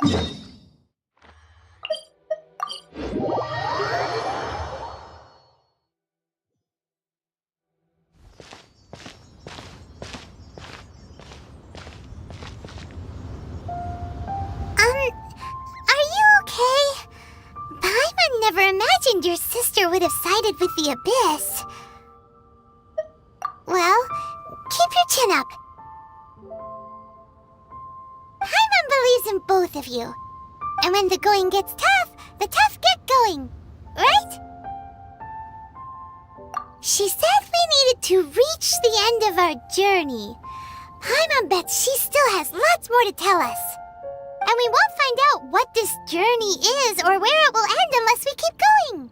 Are you okay? Paimon never imagined your sister would have sided with the Abyss. Well, keep your chin up. Paimon believes in both of you. And when the going gets tough, the tough get going. Right? She said we needed to reach the end of our journey. Paimon bets she still has lots more to tell us. And we won't find out what this journey is or where it will end unless we keep going.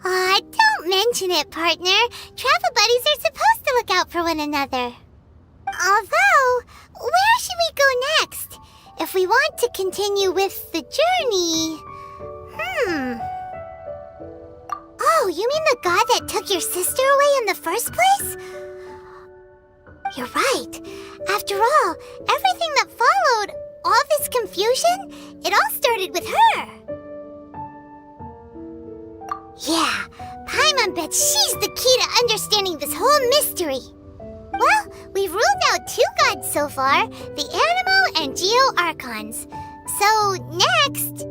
Aw, don't mention it, partner. Travel buddies are supposed to look out for one another. Although, where should we go next? If we want to continue with the journey... Oh, you mean the god that took your sister away in the first place? You're right. After all, everything that followed, all this confusion, it all started with her. Yeah, Paimon bets she's the key to understanding this whole mystery. Well, we've ruled out 2 gods so far, the Animo and Geo Archons. So, next...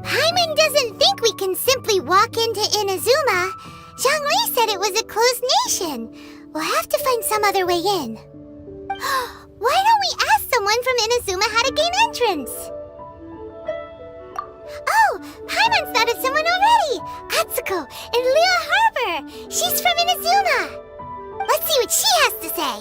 Paimon doesn't think we can simply walk into Inazuma. Zhongli said it was a closed nation. We'll have to find some other way in. Why don't we ask someone from Inazuma how to gain entrance? Oh, Paimon's thought of someone already! Atsuko in Liyue Harbor! She's from Inazuma! Let's see what she has to say!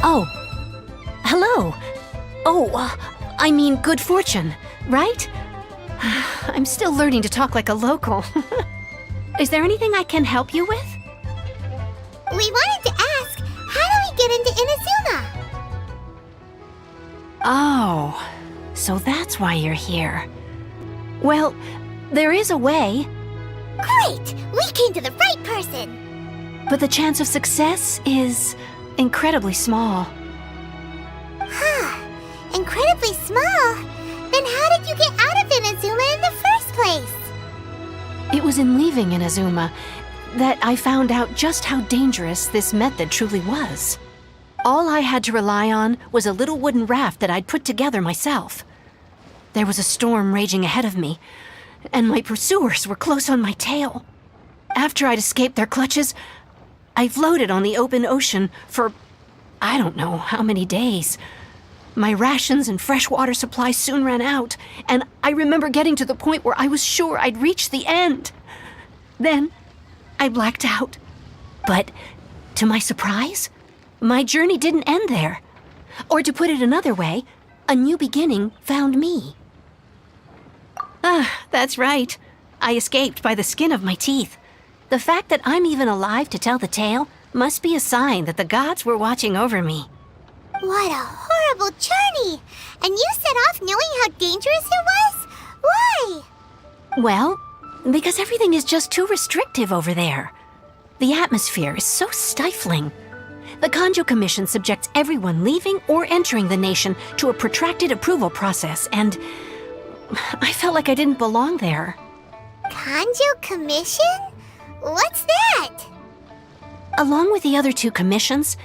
Oh, hello. I mean good fortune, right? I'm still learning to talk like a local. Is there anything I can help you with? We wanted to ask, how do we get into Inazuma? Oh, so that's why you're here. Well, there is a way. Great! We came to the right person! But the chance of success is incredibly small. Huh. Incredibly small? Then how did you get out of Inazuma in the first place? It was in leaving Inazuma that I found out just how dangerous this method truly was. All I had to rely on was a little wooden raft that I'd put together myself. There was a storm raging ahead of me, and my pursuers were close on my tail. After I'd escaped their clutches, I floated on the open ocean for I don't know how many days. My rations and fresh water supply soon ran out, and I remember getting to the point where I was sure I'd reached the end. Then, I blacked out. But, to my surprise, my journey didn't end there. Or to put it another way, a new beginning found me. That's right. I escaped by the skin of my teeth. The fact that I'm even alive to tell the tale must be a sign that the gods were watching over me. What a horrible journey! And you set off knowing how dangerous it was? Why? Well, because everything is just too restrictive over there. The atmosphere is so stifling. The Kanjo Commission subjects everyone leaving or entering the nation to a protracted approval process, and I felt like I didn't belong there. Kanjo Commission? What's that? Along with the other 2 commissions,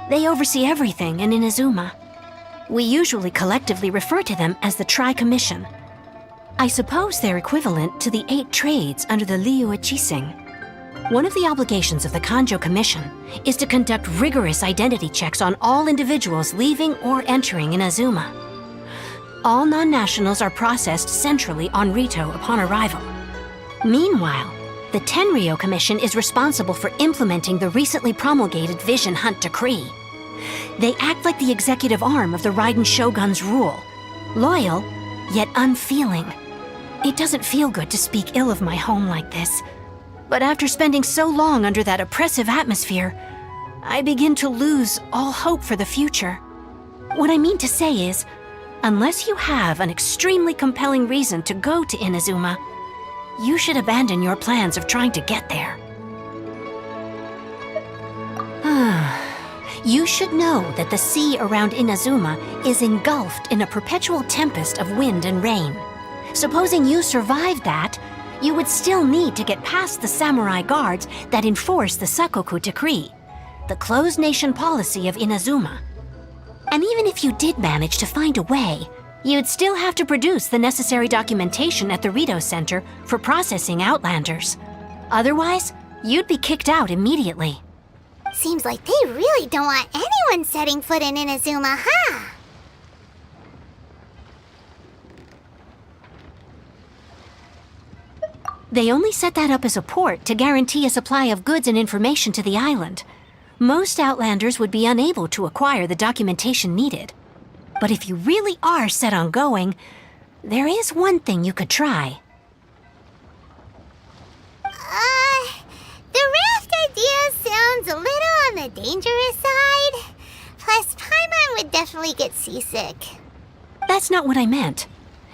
they oversee everything in Inazuma. We usually collectively refer to them as the Tri-Commission. I suppose they're equivalent to the 8 trades under the Liu Chising. One of the obligations of the Kanjo Commission is to conduct rigorous identity checks on all individuals leaving or entering Inazuma. All non-nationals are processed centrally on Rito upon arrival. Meanwhile, the Tenryo Commission is responsible for implementing the recently promulgated Vision Hunt Decree. They act like the executive arm of the Raiden Shogun's rule, loyal, yet unfeeling. It doesn't feel good to speak ill of my home like this, but after spending so long under that oppressive atmosphere, I begin to lose all hope for the future. What I mean to say is, unless you have an extremely compelling reason to go to Inazuma, you should abandon your plans of trying to get there. You should know that the sea around Inazuma is engulfed in a perpetual tempest of wind and rain. Supposing you survived that, you would still need to get past the samurai guards that enforce the Sakoku Decree, the closed nation policy of Inazuma. And even if you did manage to find a way, you'd still have to produce the necessary documentation at the Rito Center for processing Outlanders. Otherwise, you'd be kicked out immediately. Seems like they really don't want anyone setting foot in Inazuma, huh? They only set that up as a port to guarantee a supply of goods and information to the island. Most Outlanders would be unable to acquire the documentation needed. But if you really are set on going, there is one thing you could try. The raft idea sounds a little on the dangerous side. Plus, Paimon would definitely get seasick. That's not what I meant.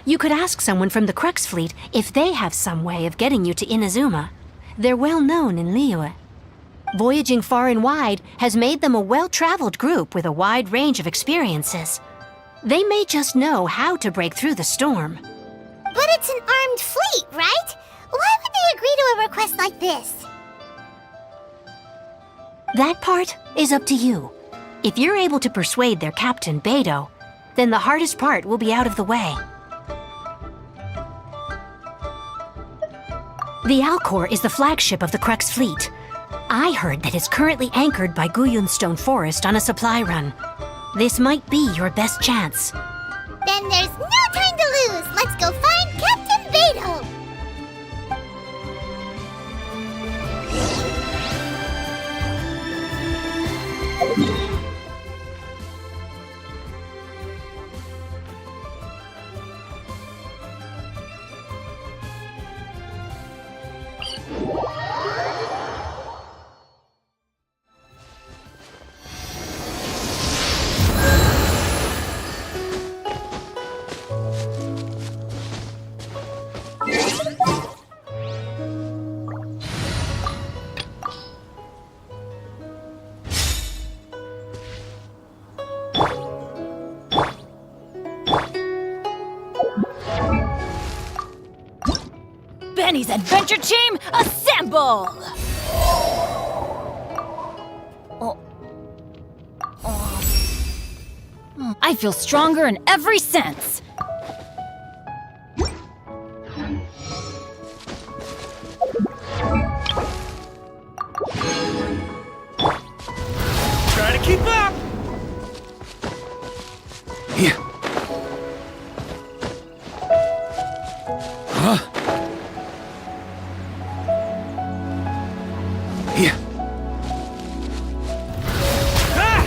You could ask someone from the Crux Fleet if they have some way of getting you to Inazuma. They're well known in Liyue. Voyaging far and wide has made them a well-traveled group with a wide range of experiences. They may just know how to break through the storm. But it's an armed fleet, right? Why would they agree to a request like this? That part is up to you. If you're able to persuade their captain, Beidou, then the hardest part will be out of the way. The Alcor is the flagship of the Crux Fleet. I heard that it's currently anchored by Guyunstone Forest on a supply run. This might be your best chance. Then there's no time to lose. Let's go find Captain Beidou. Benny's adventure team, assemble! I feel stronger in every sense. Try to keep up! Yeah. Huh? Yeah. Ah!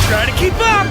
Try to keep up!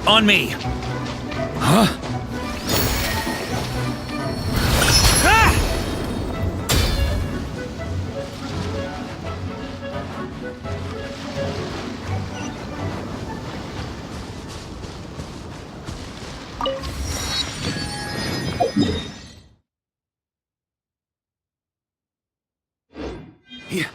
On me! Huh? Ah! Yeah.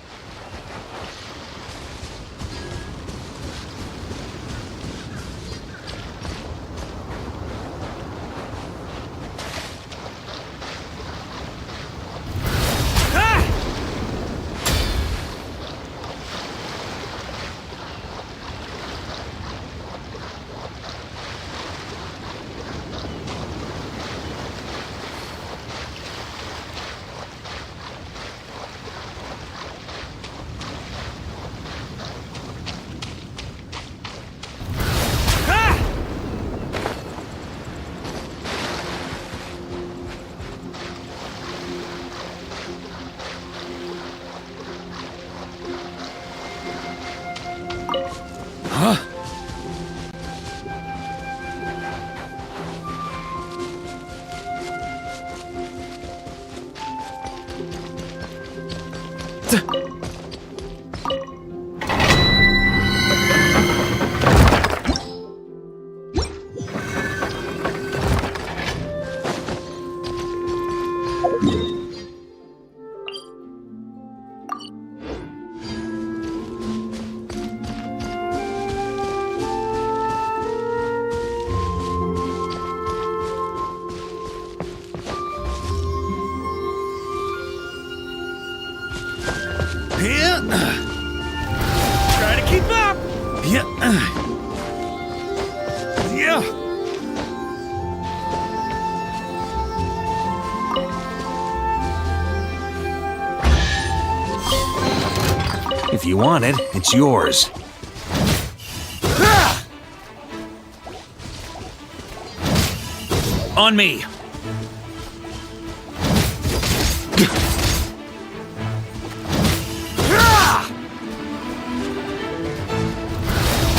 Huh? Yeah. Try to keep up. Yeah. Yeah. If you want it, it's yours. On me.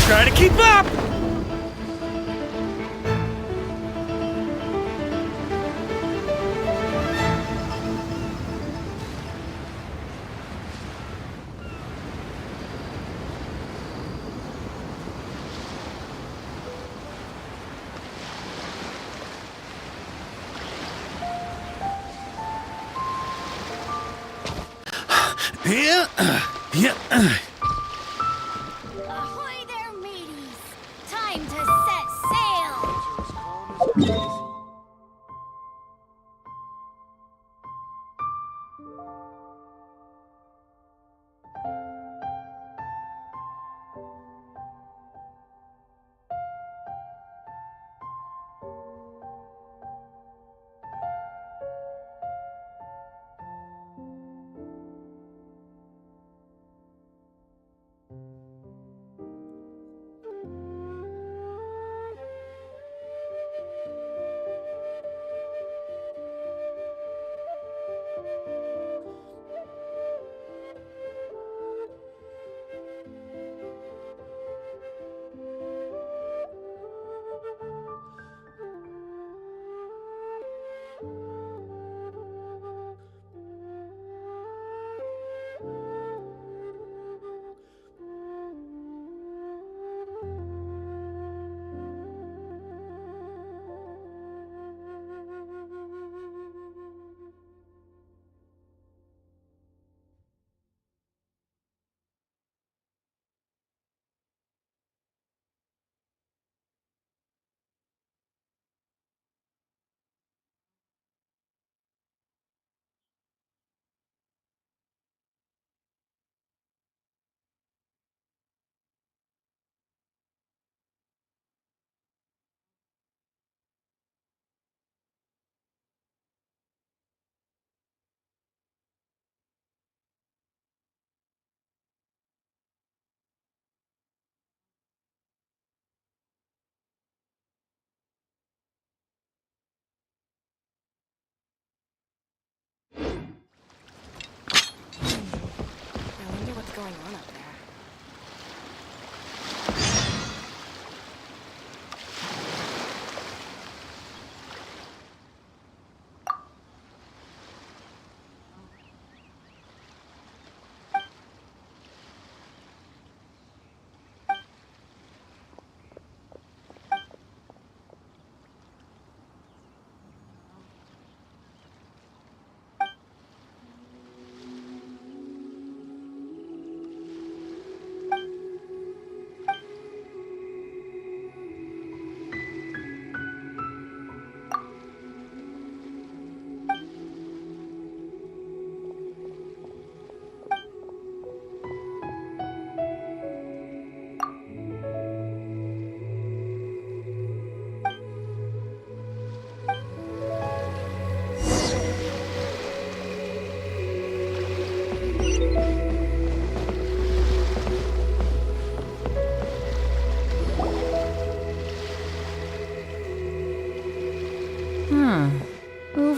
Try to keep up! Yeah. Yeah. Ahoy there, mateys! Time to set sail!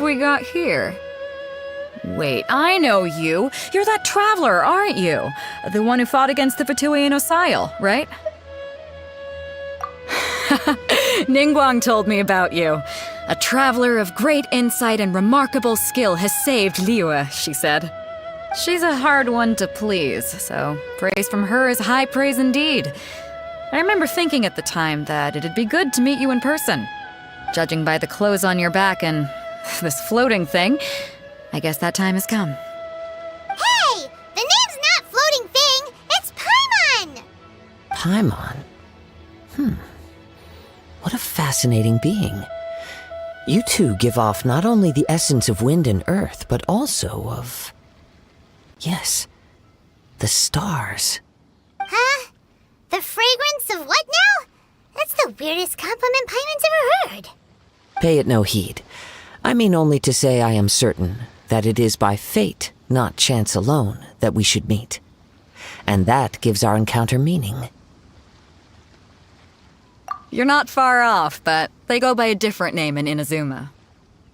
we got here? Wait, I know you. You're that traveler, aren't you? The one who fought against the Fatui and Osile, right? Ningguang told me about you. A traveler of great insight and remarkable skill has saved Liyue, she said. She's a hard one to please, so praise from her is high praise indeed. I remember thinking at the time that it'd be good to meet you in person. Judging by the clothes on your back and this floating thing, I guess that time has come. Hey! The name's not Floating Thing, it's Paimon! Paimon? What a fascinating being. You two give off not only the essence of wind and earth, but also of... yes, the stars. Huh? The fragrance of what now? That's the weirdest compliment Paimon's ever heard. Pay it no heed. I mean only to say I am certain that it is by fate, not chance alone, that we should meet. And that gives our encounter meaning. You're not far off, but they go by a different name in Inazuma.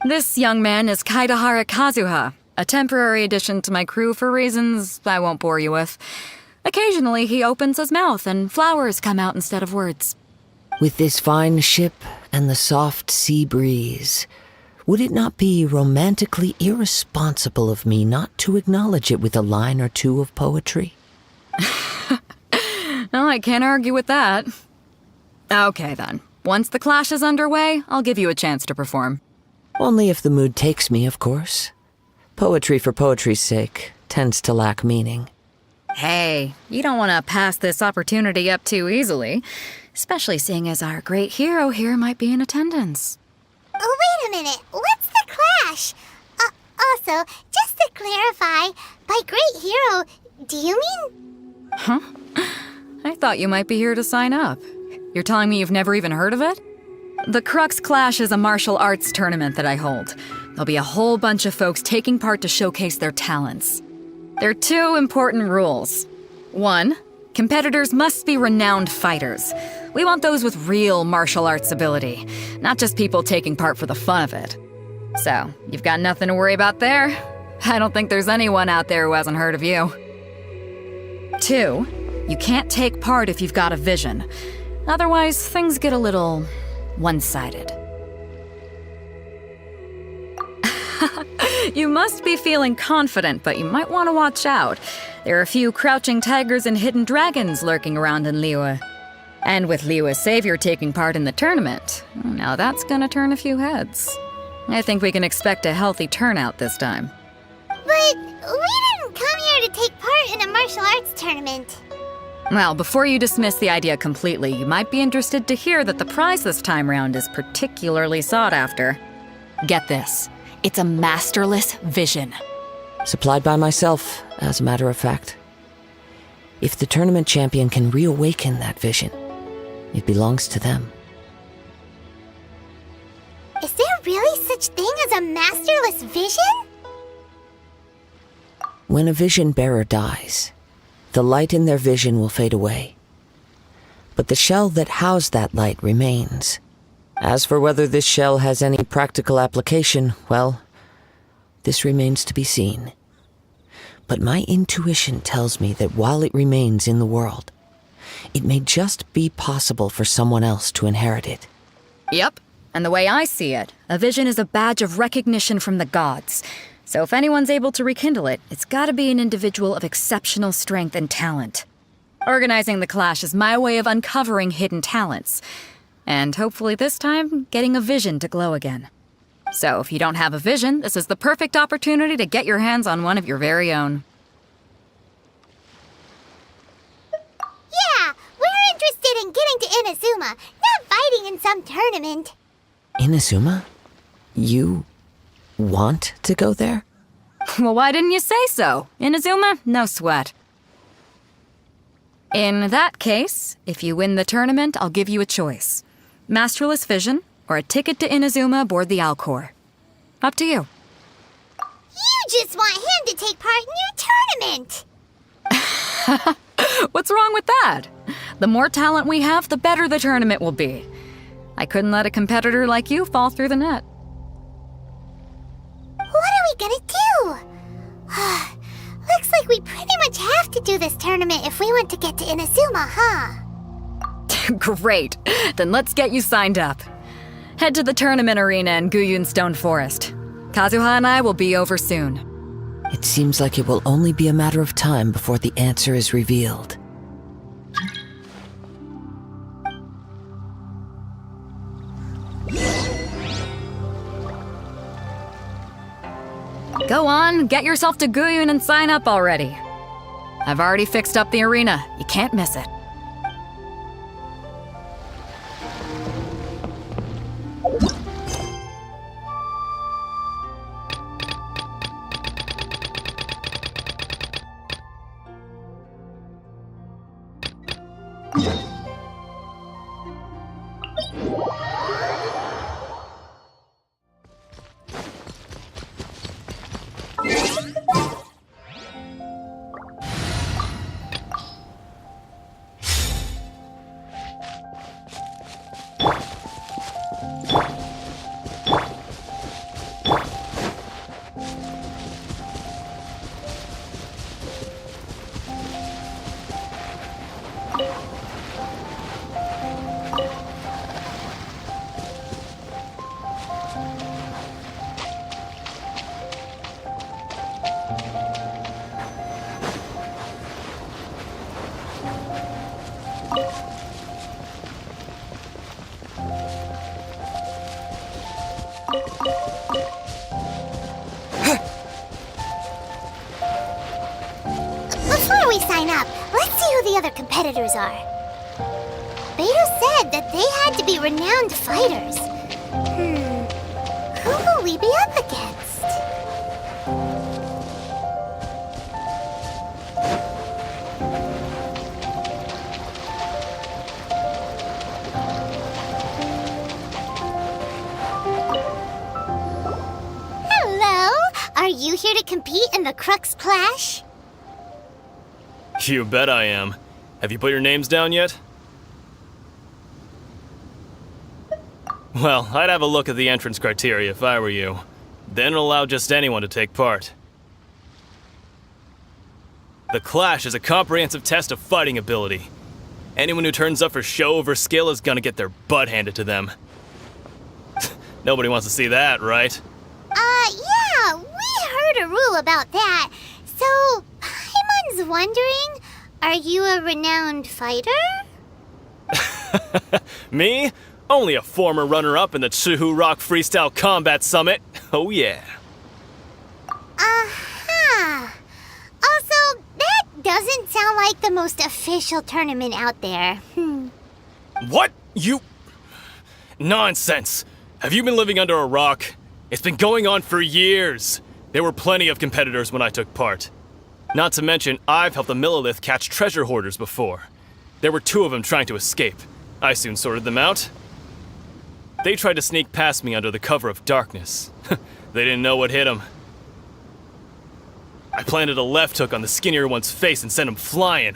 This young man is Kaidahara Kazuha, a temporary addition to my crew for reasons I won't bore you with. Occasionally, he opens his mouth and flowers come out instead of words. With this fine ship and the soft sea breeze, would it not be romantically irresponsible of me not to acknowledge it with a line or two of poetry? No, I can't argue with that. Okay then. Once the clash is underway, I'll give you a chance to perform. Only if the mood takes me, of course. Poetry for poetry's sake tends to lack meaning. Hey, you don't want to pass this opportunity up too easily, especially seeing as our great hero here might be in attendance. Oh, wait a minute. What's the clash? Also, just to clarify, by great hero, do you mean... I thought you might be here to sign up. You're telling me you've never even heard of it? The Crux Clash is a martial arts tournament that I hold. There'll be a whole bunch of folks taking part to showcase their talents. There are 2 important rules. 1, competitors must be renowned fighters. We want those with real martial arts ability, not just people taking part for the fun of it. So, you've got nothing to worry about there. I don't think there's anyone out there who hasn't heard of you. 2, you can't take part if you've got a vision. Otherwise, things get a little one-sided. You must be feeling confident, but you might want to watch out. There are a few crouching tigers and hidden dragons lurking around in Liyue. And with Liyue's savior taking part in the tournament, now that's gonna turn a few heads. I think we can expect a healthy turnout this time. But we didn't come here to take part in a martial arts tournament. Well, before you dismiss the idea completely, you might be interested to hear that the prize this time round is particularly sought after. Get this. It's a masterless vision. Supplied by myself, as a matter of fact. If the tournament champion can reawaken that vision, it belongs to them. Is there really such thing as a masterless vision? When a vision bearer dies, the light in their vision will fade away. But the shell that housed that light remains. As for whether this shell has any practical application, well, this remains to be seen. But my intuition tells me that while it remains in the world, it may just be possible for someone else to inherit it. Yep. And the way I see it, a vision is a badge of recognition from the gods. So if anyone's able to rekindle it, it's gotta be an individual of exceptional strength and talent. Organizing the clash is my way of uncovering hidden talents. And hopefully this time, getting a vision to glow again. So if you don't have a vision, this is the perfect opportunity to get your hands on one of your very own. Yeah, we're interested in getting to Inazuma, not fighting in some tournament. Inazuma? You want to go there? Well, why didn't you say so? Inazuma, no sweat. In that case, if you win the tournament, I'll give you a choice. Masterless Vision, or a ticket to Inazuma aboard the Alcor. Up to you. You just want him to take part in your tournament! What's wrong with that? The more talent we have, the better the tournament will be. I couldn't let a competitor like you fall through the net. we gonna do? Looks like we pretty much have to do this tournament if we want to get to Inazuma, huh? Great. Then let's get you signed up. Head to the tournament arena in Guyun Stone Forest. Kazuha and I will be over soon. It seems like it will only be a matter of time before the answer is revealed. Go on, get yourself to Guyun and sign up already. I've already fixed up the arena. You can't miss it. Before we sign up, let's see who the other competitors are. Beto said that they had to be renowned fighters. Who will we be up against? Hello? Are you here to compete in the Crux Clash? You bet I am. Have you put your names down yet? Well, I'd have a look at the entrance criteria if I were you. Then allow just anyone to take part. The Clash is a comprehensive test of fighting ability. Anyone who turns up for show over skill is gonna get their butt handed to them. Nobody wants to see that, right? Yeah, we heard a rule about that. So, Paimon's wondering, are you a renowned fighter? Me? Only a former runner-up in the Chihu Rock Freestyle Combat Summit. Oh yeah. Uh-huh. Also, that doesn't sound like the most official tournament out there. What? You... Nonsense. Have you been living under a rock? It's been going on for years. There were plenty of competitors when I took part. Not to mention, I've helped the Millilith catch treasure hoarders before. There were 2 of them trying to escape. I soon sorted them out. They tried to sneak past me under the cover of darkness. They didn't know what hit them. I planted a left hook on the skinnier one's face and sent him flying.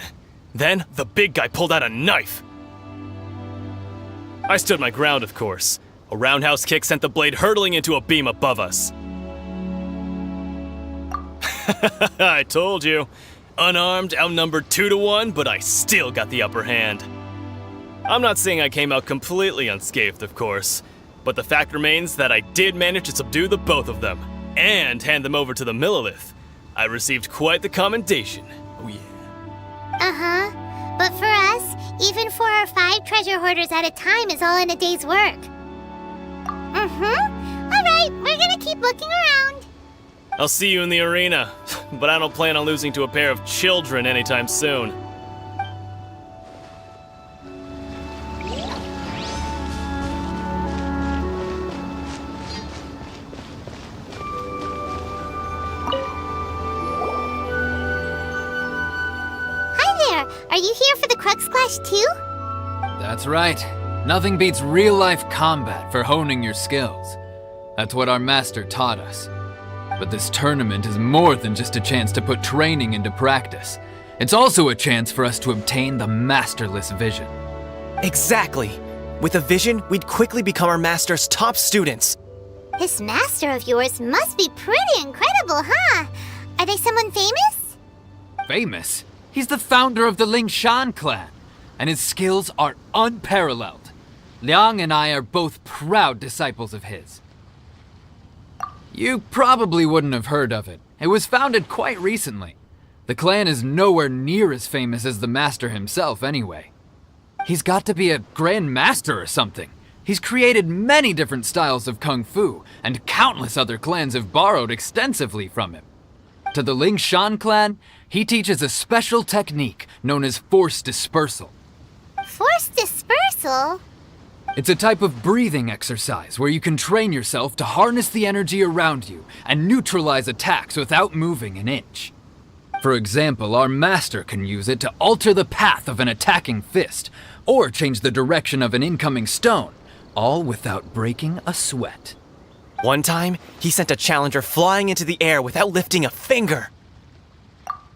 Then, the big guy pulled out a knife. I stood my ground, of course. A roundhouse kick sent the blade hurtling into a beam above us. I told you. Unarmed, outnumbered 2-1, but I still got the upper hand. I'm not saying I came out completely unscathed, of course, but the fact remains that I did manage to subdue the both of them, and hand them over to the Millilith. I received quite the commendation. Oh yeah. Uh-huh. But for us, even 4 or 5 treasure hoarders at a time is all in a day's work. Alright, we're gonna keep looking around. I'll see you in the arena, but I don't plan on losing to a pair of children anytime soon. Hi there, are you here for the Crux Clash too? That's right. Nothing beats real-life combat for honing your skills. That's what our master taught us. But this tournament is more than just a chance to put training into practice. It's also a chance for us to obtain the masterless vision. Exactly. With a vision, we'd quickly become our master's top students. This master of yours must be pretty incredible, huh? Are they someone famous? Famous? He's the founder of the Lingshan clan, and his skills are unparalleled. Liang and I are both proud disciples of his. You probably wouldn't have heard of it. It was founded quite recently. The clan is nowhere near as famous as the master himself anyway. He's got to be a grand master or something. He's created many different styles of kung fu, and countless other clans have borrowed extensively from him. To the Lingshan clan, he teaches a special technique known as force dispersal. Force dispersal? It's a type of breathing exercise where you can train yourself to harness the energy around you and neutralize attacks without moving an inch. For example, our master can use it to alter the path of an attacking fist, or change the direction of an incoming stone, all without breaking a sweat. One time, he sent a challenger flying into the air without lifting a finger.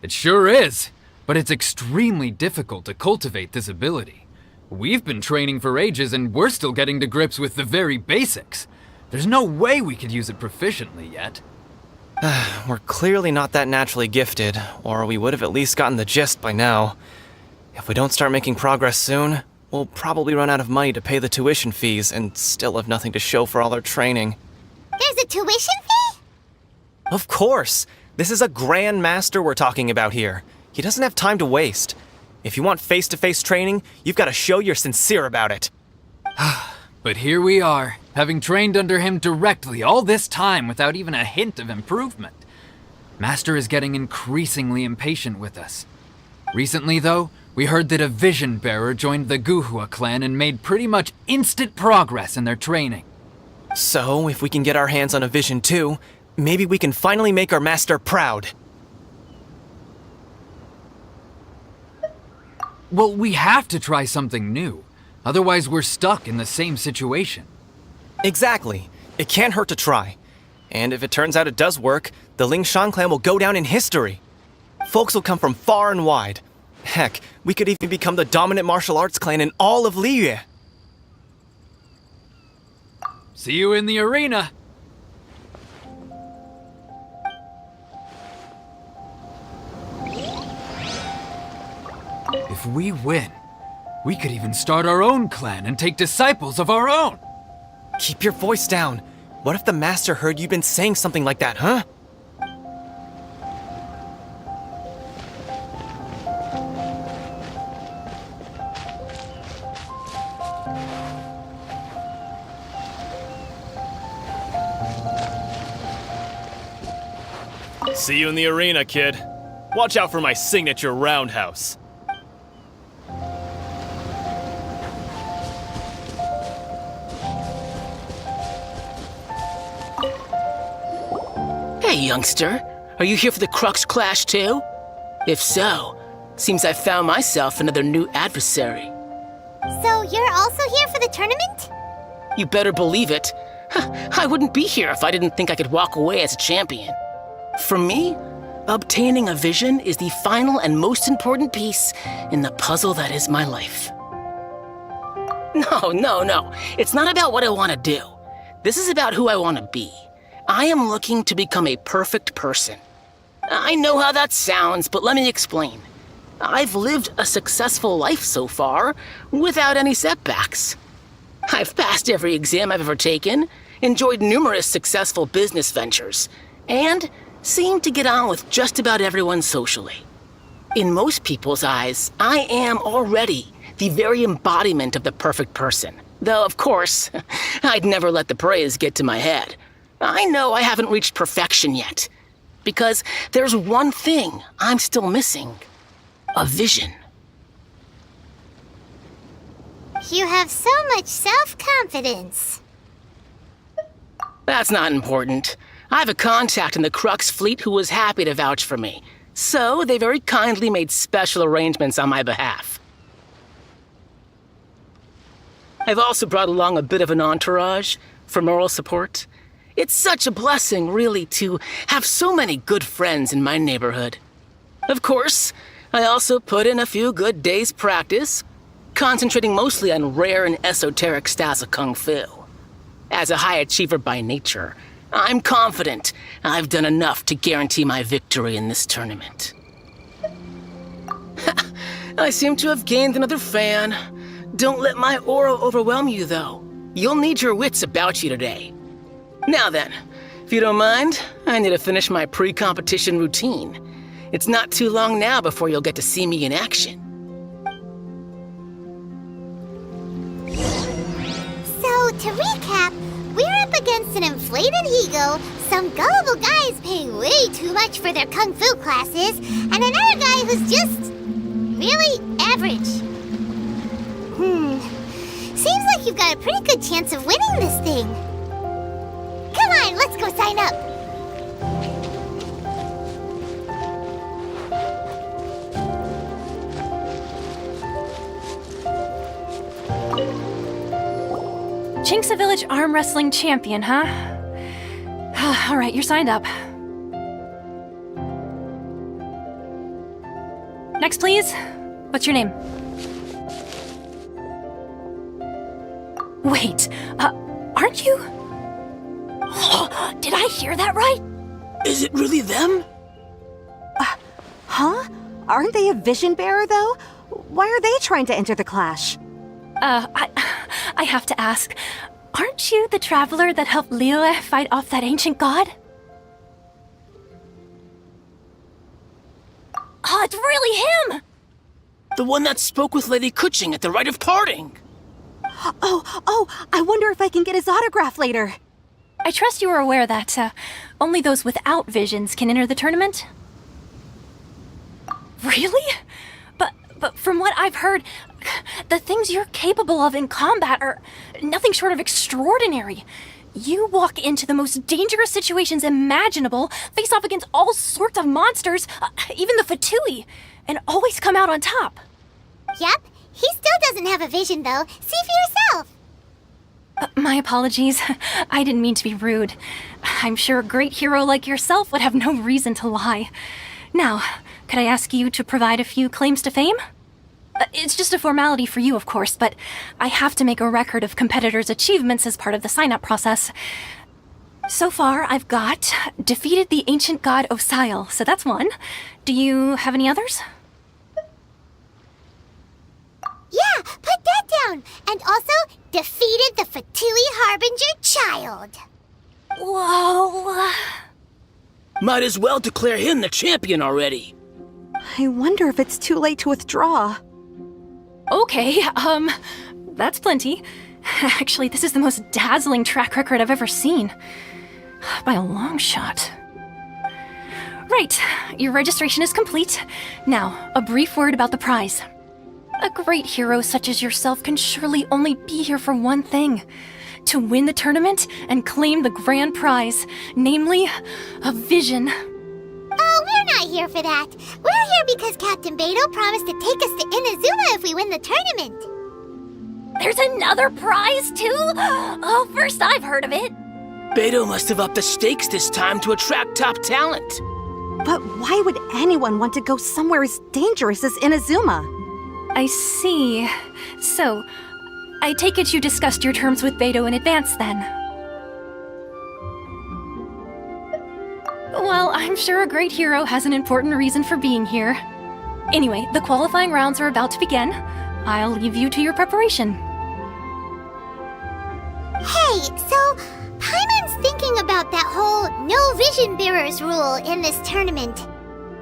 It sure is, but it's extremely difficult to cultivate this ability. We've been training for ages and we're still getting to grips with the very basics. There's no way we could use it proficiently yet. We're clearly not that naturally gifted, or we would have at least gotten the gist by now. If we don't start making progress soon, we'll probably run out of money to pay the tuition fees and still have nothing to show for all our training. There's a tuition fee? Of course! This is a grand master we're talking about here. He doesn't have time to waste. If you want face-to-face training, you've got to show you're sincere about it. But here we are, having trained under him directly all this time without even a hint of improvement. Master is getting increasingly impatient with us. Recently, though, we heard that a vision bearer joined the Guhua clan and made pretty much instant progress in their training. So, if we can get our hands on a vision too, maybe we can finally make our master proud. Well, we have to try something new. Otherwise, we're stuck in the same situation. Exactly. It can't hurt to try. And if it turns out it does work, the Lingshan clan will go down in history. Folks will come from far and wide. Heck, we could even become the dominant martial arts clan in all of Liyue. See you in the arena! If we win, we could even start our own clan and take disciples of our own! Keep your voice down. What if the master heard you've been saying something like that, huh? See you in the arena, kid. Watch out for my signature roundhouse. Hey, youngster. Are you here for the Crux Clash too? If so, seems I found myself another new adversary. So you're also here for the tournament? You better believe it. I wouldn't be here if I didn't think I could walk away as a champion. For me, obtaining a vision is the final and most important piece in the puzzle that is my life. No. It's not about what I want to do. This is about who I want to be. I am looking to become a perfect person. I know how that sounds, but let me explain. I've lived a successful life so far, without any setbacks. I've passed every exam I've ever taken, enjoyed numerous successful business ventures, and seem to get on with just about everyone socially. In most people's eyes, I am already the very embodiment of the perfect person. Though, of course, I'd never let the praise get to my head. I know I haven't reached perfection yet, because there's one thing I'm still missing. A vision. You have so much self-confidence. That's not important. I have a contact in the Crux fleet who was happy to vouch for me, so they very kindly made special arrangements on my behalf. I've also brought along a bit of an entourage for moral support. It's such a blessing, really, to have so many good friends in my neighborhood. Of course, I also put in a few good days' practice, concentrating mostly on rare and esoteric styles of kung fu. As a high achiever by nature, I'm confident I've done enough to guarantee my victory in this tournament. I seem to have gained another fan. Don't let my aura overwhelm you, though. You'll need your wits about you today. Now then, if you don't mind, I need to finish my pre-competition routine. It's not too long now before you'll get to see me in action. So, to recap, we're up against an inflated ego, some gullible guys paying way too much for their kung fu classes, and another guy who's just really average. Seems like you've got a pretty good chance of winning this thing. Come on, let's go sign up. Chinksa Village Arm Wrestling Champion, huh? All right, you're signed up. Next, please. What's your name? Wait, aren't you? Did I hear that right? Is it really them? Huh? Aren't they a vision bearer, though? Why are they trying to enter the clash? I have to ask, aren't you the traveler that helped Liyue fight off that ancient god? Oh, it's really him! The one that spoke with Lady Kuching at the rite of parting. Oh, I wonder if I can get his autograph later. I trust you are aware that only those without visions can enter the tournament? Really? But from what I've heard, the things you're capable of in combat are nothing short of extraordinary. You walk into the most dangerous situations imaginable, face off against all sorts of monsters, even the Fatui, and always come out on top. Yep, he still doesn't have a vision, though. See for yourself. My apologies. I didn't mean to be rude. I'm sure a great hero like yourself would have no reason to lie. Now, could I ask you to provide a few claims to fame? It's just a formality for you, of course, but I have to make a record of competitors' achievements as part of the sign-up process. So far, I've got defeated the ancient god Osail, so that's one. Do you have any others? Yeah, put that down. And also, defeated the Fatui Harbinger child. Whoa. Might as well declare him the champion already. I wonder if it's too late to withdraw. Okay, that's plenty. Actually, this is the most dazzling track record I've ever seen. By a long shot. Right, your registration is complete. Now, a brief word about the prize. A great hero such as yourself can surely only be here for one thing. To win the tournament and claim the grand prize, namely, a vision. Oh, we're not here for that. We're here because Captain Beidou promised to take us to Inazuma if we win the tournament. There's another prize, too? Oh, first I've heard of it. Beidou must have upped the stakes this time to attract top talent. But why would anyone want to go somewhere as dangerous as Inazuma? I see. So, I take it you discussed your terms with Beidou in advance, then? Well, I'm sure a great hero has an important reason for being here. Anyway, the qualifying rounds are about to begin. I'll leave you to your preparation. Hey, so Paimon's thinking about that whole no vision bearers rule in this tournament.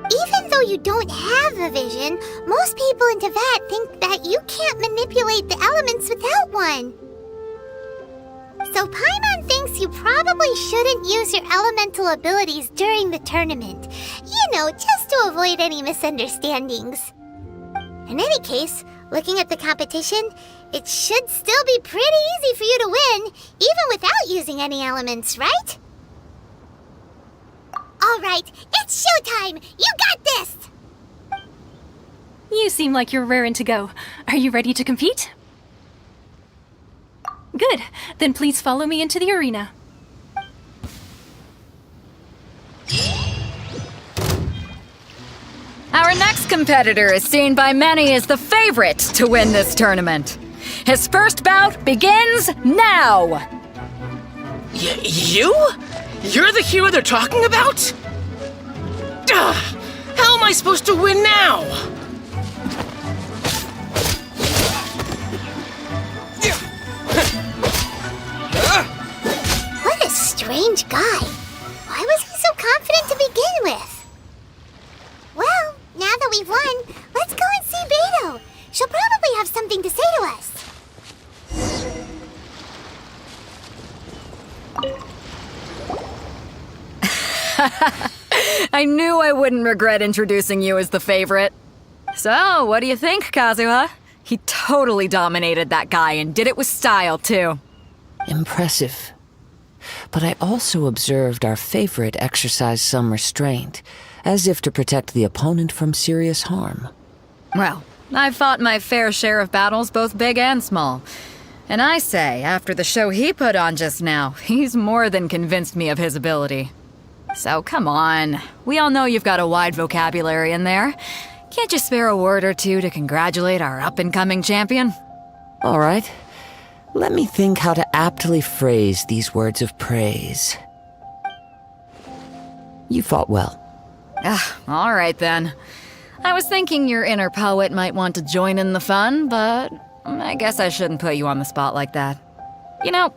Even though you don't have a vision, most people in Teyvat think that you can't manipulate the elements without one. So Paimon thinks you probably shouldn't use your elemental abilities during the tournament. You know, just to avoid any misunderstandings. In any case, looking at the competition, it should still be pretty easy for you to win, even without using any elements, right? All right, it's showtime! You got this! You seem like you're raring to go. Are you ready to compete? Good. Then please follow me into the arena. Our next competitor is seen by many as the favorite to win this tournament. His first bout begins now! You? You're the hero they're talking about? Ugh, how am I supposed to win now? What a strange guy. Why was he so confident to begin with? Well, now that we've won, let's go and see Beto. She'll probably have something to say to us. I knew I wouldn't regret introducing you as the favorite. So, what do you think, Kazuha? He totally dominated that guy and did it with style, too. Impressive. But I also observed our favorite exercise some restraint, as if to protect the opponent from serious harm. Well, I've fought my fair share of battles, both big and small. And I say, after the show he put on just now, he's more than convinced me of his ability. So come on, we all know you've got a wide vocabulary in there. Can't you spare a word or two to congratulate our up-and-coming champion? All right. Let me think how to aptly phrase these words of praise. You fought well. All right then. I was thinking your inner poet might want to join in the fun, but I guess I shouldn't put you on the spot like that. You know,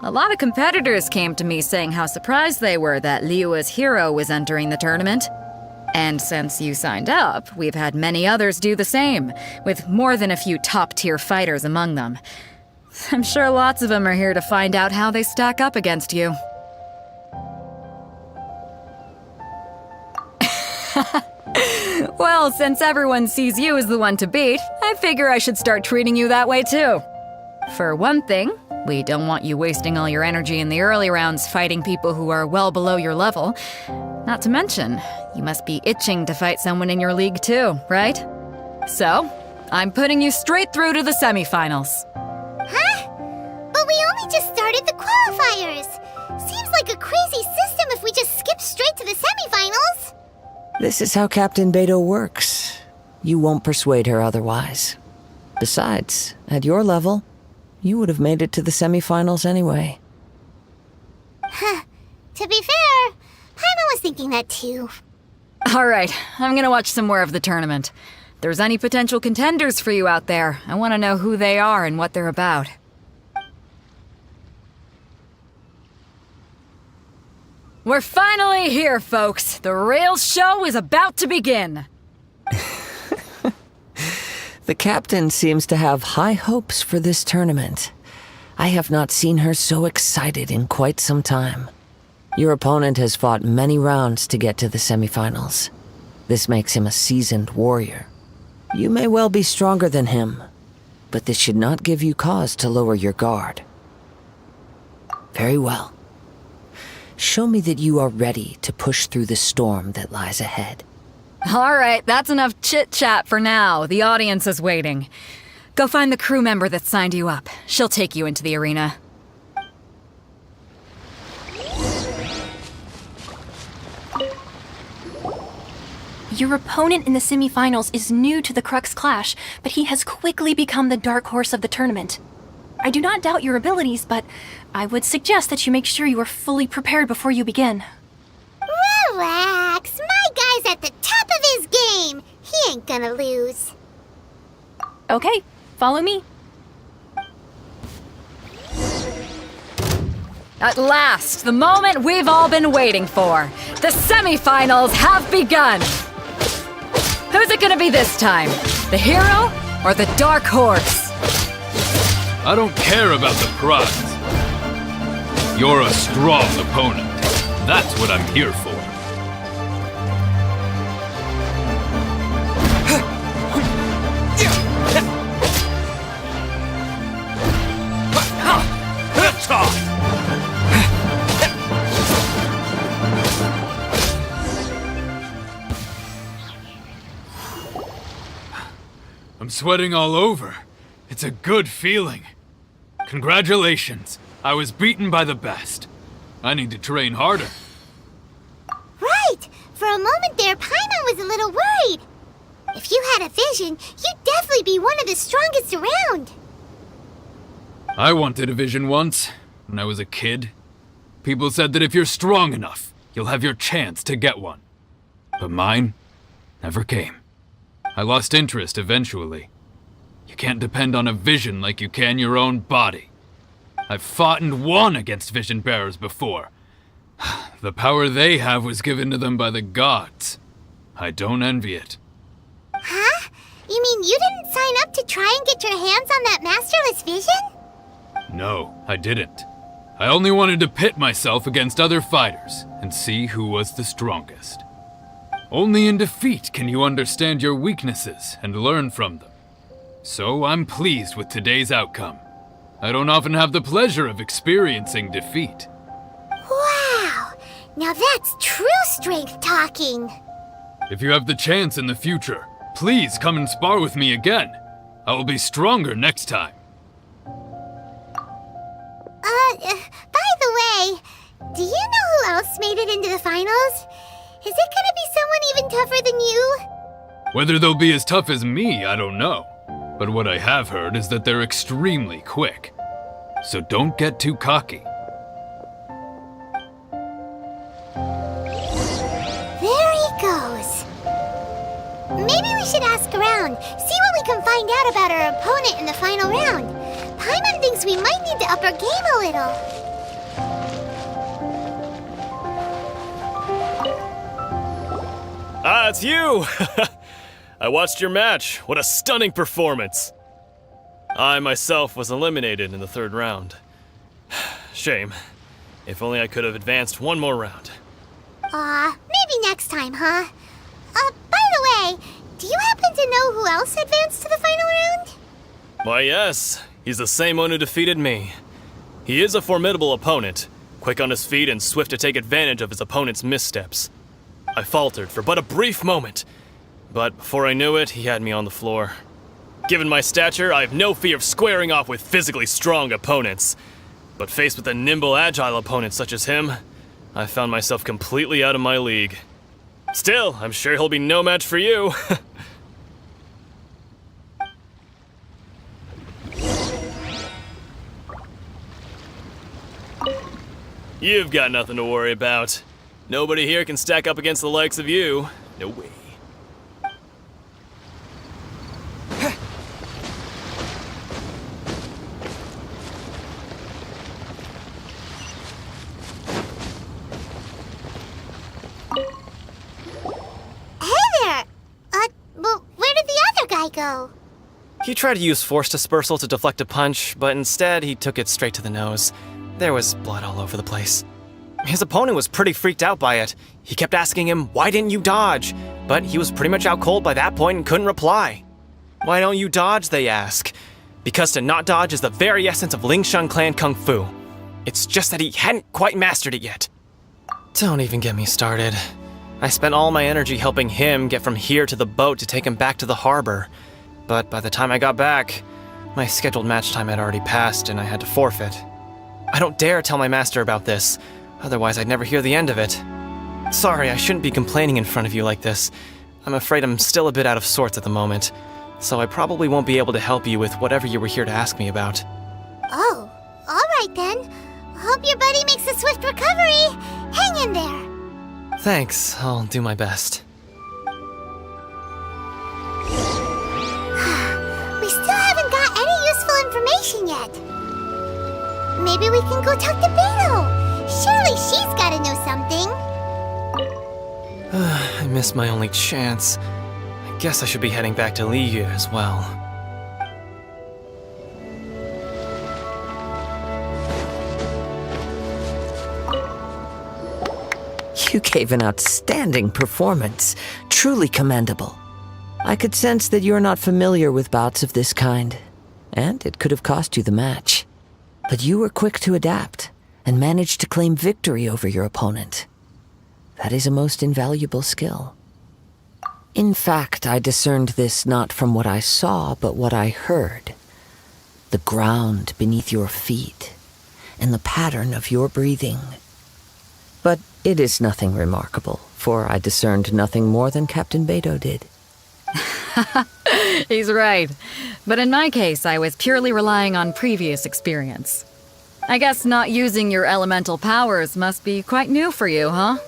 a lot of competitors came to me saying how surprised they were that Liyue's hero was entering the tournament. And since you signed up, we've had many others do the same, with more than a few top-tier fighters among them. I'm sure lots of them are here to find out how they stack up against you. Well, since everyone sees you as the one to beat, I figure I should start treating you that way too. For one thing, we don't want you wasting all your energy in the early rounds fighting people who are well below your level. Not to mention, you must be itching to fight someone in your league too, right? So, I'm putting you straight through to the semifinals. Huh? But we only just started the qualifiers. Seems like a crazy system if we just skip straight to the semifinals. This is how Captain Beto works. You won't persuade her otherwise. Besides, at your level, you would have made it to the semifinals anyway. Huh. To be fair, Paimon was thinking that too. Alright, I'm gonna watch some more of the tournament. If there's any potential contenders for you out there, I want to know who they are and what they're about. We're finally here, folks. The real show is about to begin. The captain seems to have high hopes for this tournament. I have not seen her so excited in quite some time. Your opponent has fought many rounds to get to the semifinals. This makes him a seasoned warrior. You may well be stronger than him, but this should not give you cause to lower your guard. Very well. Show me that you are ready to push through the storm that lies ahead. Alright, that's enough chit-chat for now. The audience is waiting. Go find the crew member that signed you up. She'll take you into the arena. Your opponent in the semifinals is new to the Crux Clash, but he has quickly become the dark horse of the tournament. I do not doubt your abilities, but I would suggest that you make sure you are fully prepared before you begin. Relax. My guy's at the top of his game. He ain't gonna lose. Okay, follow me. At last, the moment we've all been waiting for. The semifinals have begun. Who's it gonna be this time? The hero or the dark horse? I don't care about the prize. You're a strong opponent. That's what I'm here for. I'm sweating all over. It's a good feeling. Congratulations. I was beaten by the best. I need to train harder. Right. For a moment there, Paimon was a little worried. If you had a vision, you'd definitely be one of the strongest around. I wanted a vision once, when I was a kid. People said that if you're strong enough, you'll have your chance to get one. But mine never came. I lost interest eventually. You can't depend on a vision like you can your own body. I've fought and won against vision bearers before. The power they have was given to them by the gods. I don't envy it. Huh? You mean you didn't sign up to try and get your hands on that masterless vision? No, I didn't. I only wanted to pit myself against other fighters and see who was the strongest. Only in defeat can you understand your weaknesses and learn from them. So I'm pleased with today's outcome. I don't often have the pleasure of experiencing defeat. Wow! Now that's true strength talking. If you have the chance in the future, please come and spar with me again. I will be stronger next time. By the way, do you know who else made it into the finals? Is it gonna be someone even tougher than you? Whether they'll be as tough as me, I don't know. But what I have heard is that they're extremely quick. So don't get too cocky. There he goes. Maybe we should ask around, see what we can find out about our opponent in the final round. Paimon thinks we might need to up our game a little. Ah, it's you! I watched your match. What a stunning performance. I myself was eliminated in the third round. Shame. If only I could have advanced one more round. Maybe next time, huh? By the way, do you happen to know who else advanced to the final round? Why, yes. He's the same one who defeated me. He is a formidable opponent, quick on his feet and swift to take advantage of his opponent's missteps. I faltered for but a brief moment, but before I knew it, he had me on the floor. Given my stature, I have no fear of squaring off with physically strong opponents. But faced with a nimble, agile opponent such as him, I found myself completely out of my league. Still, I'm sure he'll be no match for you. You've got nothing to worry about. Nobody here can stack up against the likes of you. No way. Well, where did the other guy go? He tried to use force dispersal to deflect a punch, but instead he took it straight to the nose. There was blood all over the place. His opponent was pretty freaked out by it. He kept asking him, "Why didn't you dodge?" But he was pretty much out cold by that point and couldn't reply. "Why don't you dodge?" they ask. Because to not dodge is the very essence of Lingshan clan kung fu. It's just that he hadn't quite mastered it yet. Don't even get me started. I spent all my energy helping him get from here to the boat to take him back to the harbor. But by the time I got back, my scheduled match time had already passed and I had to forfeit. I don't dare tell my master about this, otherwise I'd never hear the end of it. Sorry, I shouldn't be complaining in front of you like this. I'm afraid I'm still a bit out of sorts at the moment, so I probably won't be able to help you with whatever you were here to ask me about. Oh, alright then. Hope your buddy makes a swift recovery. Hang in there. Thanks, I'll do my best. We still haven't got any useful information yet. Maybe we can go talk to Beto. Surely she's gotta know something. I missed my only chance. I guess I should be heading back to Liyu as well. You gave an outstanding performance. Truly commendable. I could sense that you're not familiar with bouts of this kind, and it could have cost you the match. But you were quick to adapt, and managed to claim victory over your opponent. That is a most invaluable skill. In fact, I discerned this not from what I saw, but what I heard. The ground beneath your feet, and the pattern of your breathing. But it is nothing remarkable, for I discerned nothing more than Captain Beto did. He's right. But in my case, I was purely relying on previous experience. I guess not using your elemental powers must be quite new for you, huh?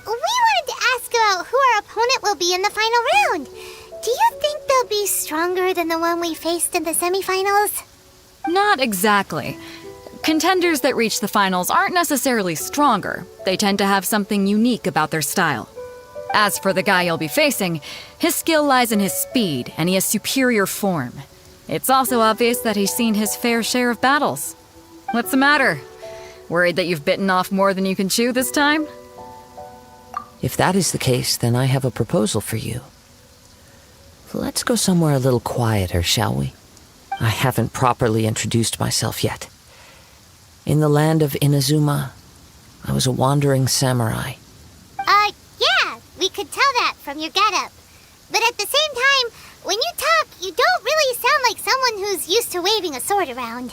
We wanted to ask about who our opponent will be in the final round. Do you think they'll be stronger than the one we faced in the semifinals? Not exactly. Contenders that reach the finals aren't necessarily stronger. They tend to have something unique about their style. As for the guy you'll be facing, his skill lies in his speed, and he has superior form. It's also obvious that he's seen his fair share of battles. What's the matter? Worried that you've bitten off more than you can chew this time? If that is the case, then I have a proposal for you. Let's go somewhere a little quieter, shall we? I haven't properly introduced myself yet. In the land of Inazuma, I was a wandering samurai. Yeah, we could tell that from your getup. But at the same time, when you talk, you don't really sound like someone who's used to waving a sword around.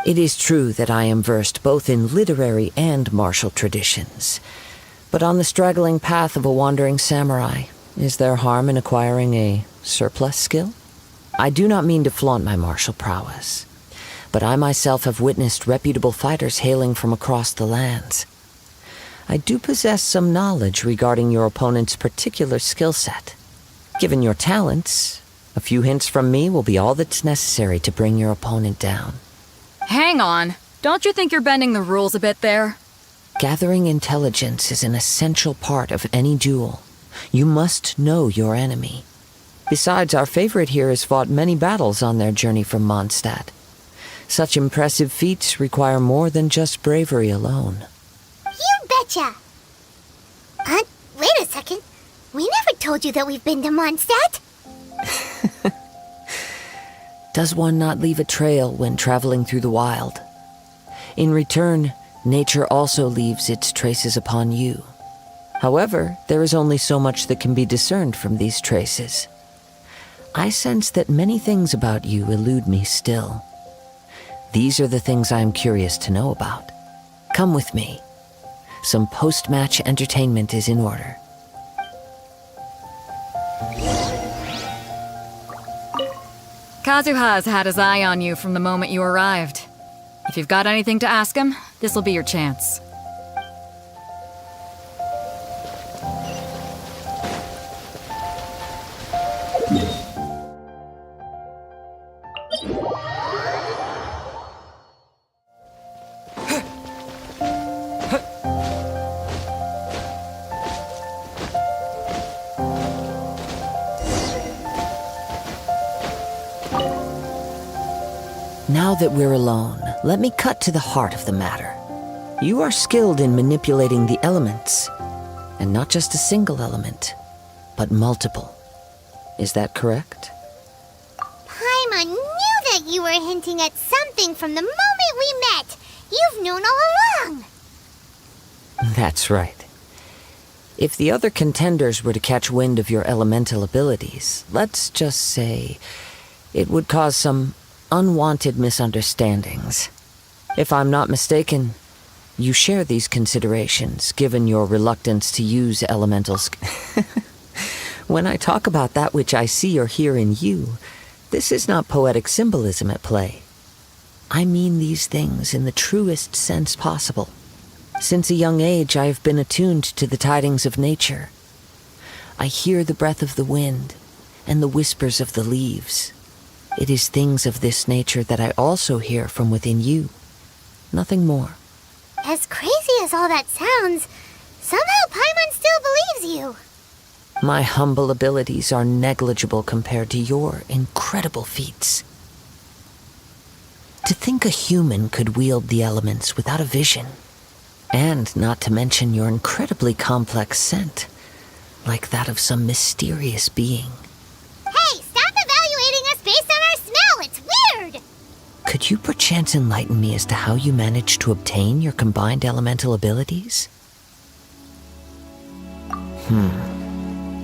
It is true that I am versed both in literary and martial traditions. But on the straggling path of a wandering samurai, is there harm in acquiring a surplus skill? I do not mean to flaunt my martial prowess, but I myself have witnessed reputable fighters hailing from across the lands. I do possess some knowledge regarding your opponent's particular skill set. Given your talents, a few hints from me will be all that's necessary to bring your opponent down. Hang on. Don't you think you're bending the rules a bit there? Gathering intelligence is an essential part of any duel. You must know your enemy. Besides, our favorite here has fought many battles on their journey from Mondstadt. Such impressive feats require more than just bravery alone. You betcha! Wait a second. We never told you that we've been to Mondstadt. Does one not leave a trail when traveling through the wild? In return, nature also leaves its traces upon you. However, there is only so much that can be discerned from these traces. I sense that many things about you elude me still. These are the things I am curious to know about. Come with me. Some post-match entertainment is in order. Kazuha's had his eye on you from the moment you arrived. If you've got anything to ask him, this'll be your chance. Now that we're alone, let me cut to the heart of the matter. You are skilled in manipulating the elements, and not just a single element, but multiple. Is that correct? Paimon knew that you were hinting at something from the moment we met. You've known all along. That's right. If the other contenders were to catch wind of your elemental abilities, let's just say it would cause some unwanted misunderstandings. If I'm not mistaken, you share these considerations, given your reluctance to use elemental When I talk about that which I see or hear in you, this is not poetic symbolism at play. I mean these things in the truest sense possible. Since a young age, I have been attuned to the tidings of nature. I hear the breath of the wind and the whispers of the leaves. It is things of this nature that I also hear from within you. Nothing more. As crazy as all that sounds, somehow Paimon still believes you. My humble abilities are negligible compared to your incredible feats. To think a human could wield the elements without a vision, and not to mention your incredibly complex scent, like that of some mysterious being. Hey, stop evaluating us based on our smell! It's weird! Could you perchance enlighten me as to how you managed to obtain your combined elemental abilities?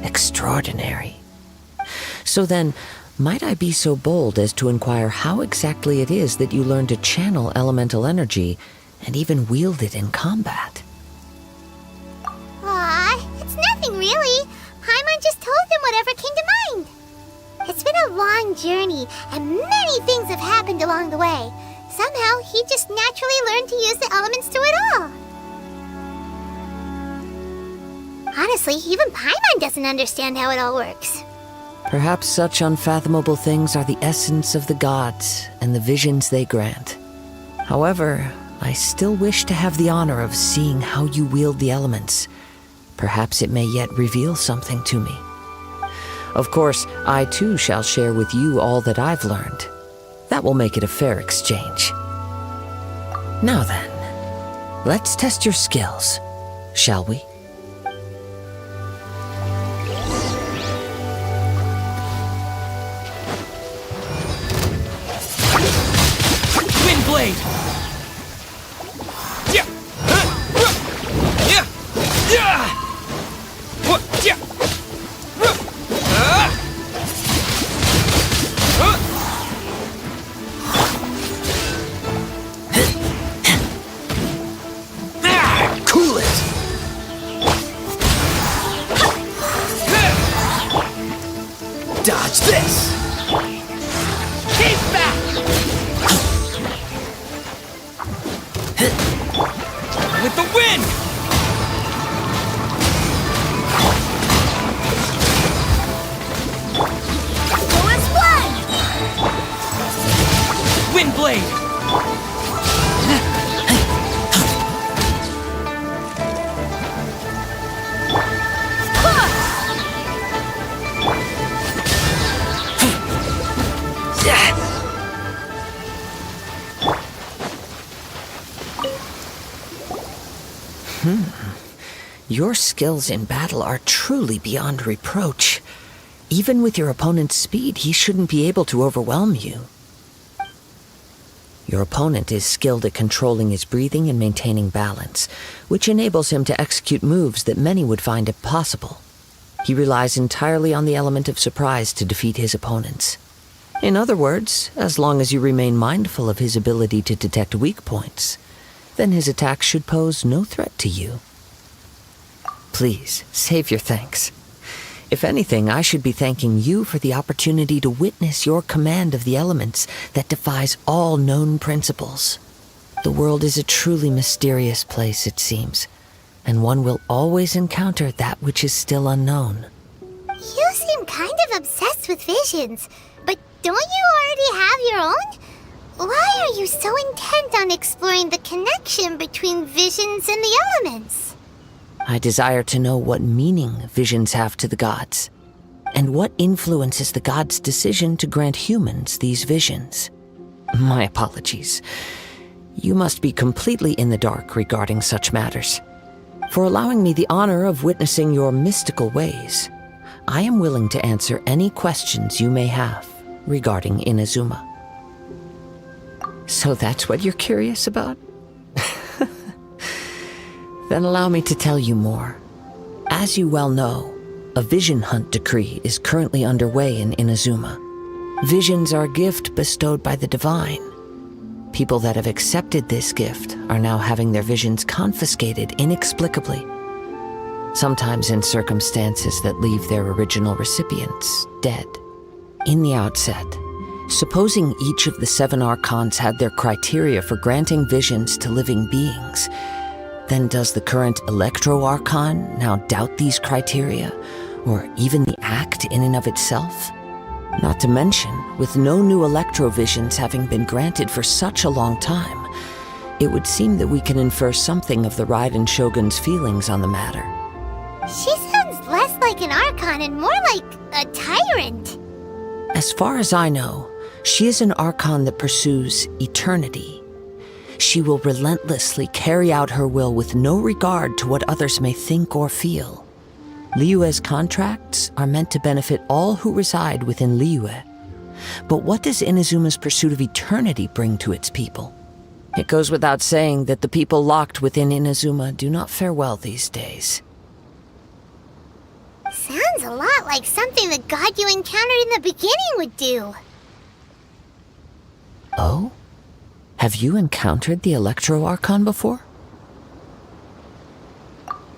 Extraordinary. So then, might I be so bold as to inquire how exactly it is that you learned to channel elemental energy and even wield it in combat? Aw, it's nothing really. Paimon just told him whatever came to mind. It's been a long journey, and many things have happened along the way. Somehow, he just naturally learned to use the elements through it all. Honestly, even Paimon doesn't understand how it all works. Perhaps such unfathomable things are the essence of the gods and the visions they grant. However, I still wish to have the honor of seeing how you wield the elements. Perhaps it may yet reveal something to me. Of course, I too shall share with you all that I've learned. That will make it a fair exchange. Now then, let's test your skills, shall we? Blade! Yeah! Yeah! Yeah! What? Yeah! Cool it! Dodge this! Keep back! With the wind! Force one! Wind blade! Your skills in battle are truly beyond reproach. Even with your opponent's speed, he shouldn't be able to overwhelm you. Your opponent is skilled at controlling his breathing and maintaining balance, which enables him to execute moves that many would find impossible. He relies entirely on the element of surprise to defeat his opponents. In other words, as long as you remain mindful of his ability to detect weak points, then his attacks should pose no threat to you. Please, save your thanks. If anything, I should be thanking you for the opportunity to witness your command of the elements that defies all known principles. The world is a truly mysterious place, it seems, and one will always encounter that which is still unknown. You seem kind of obsessed with visions, but don't you already have your own? Why are you so intent on exploring the connection between visions and the elements? I desire to know what meaning visions have to the gods, and what influences the gods' decision to grant humans these visions. My apologies. You must be completely in the dark regarding such matters. For allowing me the honor of witnessing your mystical ways, I am willing to answer any questions you may have regarding Inazuma. So that's what you're curious about? Then allow me to tell you more. As you well know, a vision hunt decree is currently underway in Inazuma. Visions are a gift bestowed by the divine. People that have accepted this gift are now having their visions confiscated inexplicably, sometimes in circumstances that leave their original recipients dead. In the outset, supposing each of the 7 Archons had their criteria for granting visions to living beings, then does the current Electro-Archon now doubt these criteria, or even the act in and of itself? Not to mention, with no new Electro-visions having been granted for such a long time, it would seem that we can infer something of the Raiden Shogun's feelings on the matter. She sounds less like an Archon and more like a tyrant. As far as I know, she is an Archon that pursues eternity. She will relentlessly carry out her will with no regard to what others may think or feel. Liyue's contracts are meant to benefit all who reside within Liyue. But what does Inazuma's pursuit of eternity bring to its people? It goes without saying that the people locked within Inazuma do not fare well these days. Sounds a lot like something the god you encountered in the beginning would do. Oh? Have you encountered the Electro-Archon before?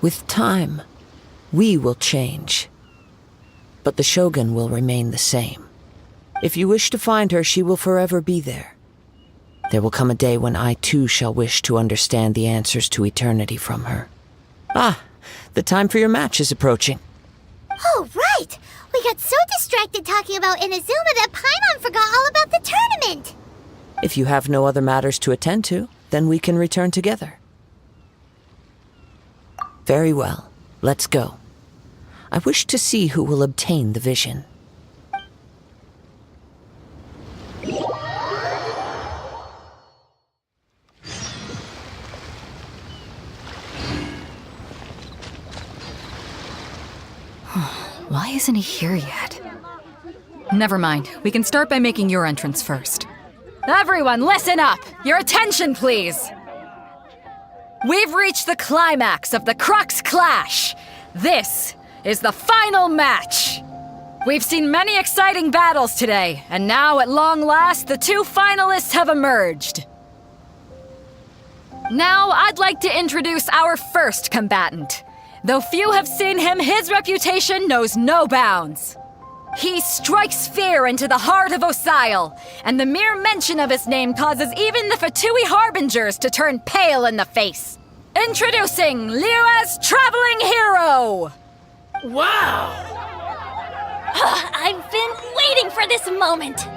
With time, we will change, but the Shogun will remain the same. If you wish to find her, she will forever be there. There will come a day when I too shall wish to understand the answers to eternity from her. Ah, the time for your match is approaching. Oh, right! We got so distracted talking about Inazuma that Paimon forgot all about the tournament! If you have no other matters to attend to, then we can return together. Very well, let's go. I wish to see who will obtain the vision. Why isn't he here yet? Never mind. We can start by making your entrance first. Everyone, listen up! Your attention, please! We've reached the climax of the Crux Clash! This is the final match! We've seen many exciting battles today, and now, at long last, the two finalists have emerged. Now, I'd like to introduce our first combatant. Though few have seen him, his reputation knows no bounds. He strikes fear into the heart of Osile, and the mere mention of his name causes even the Fatui Harbingers to turn pale in the face. Introducing Liyue's Traveling Hero! Wow! I've been waiting for this moment!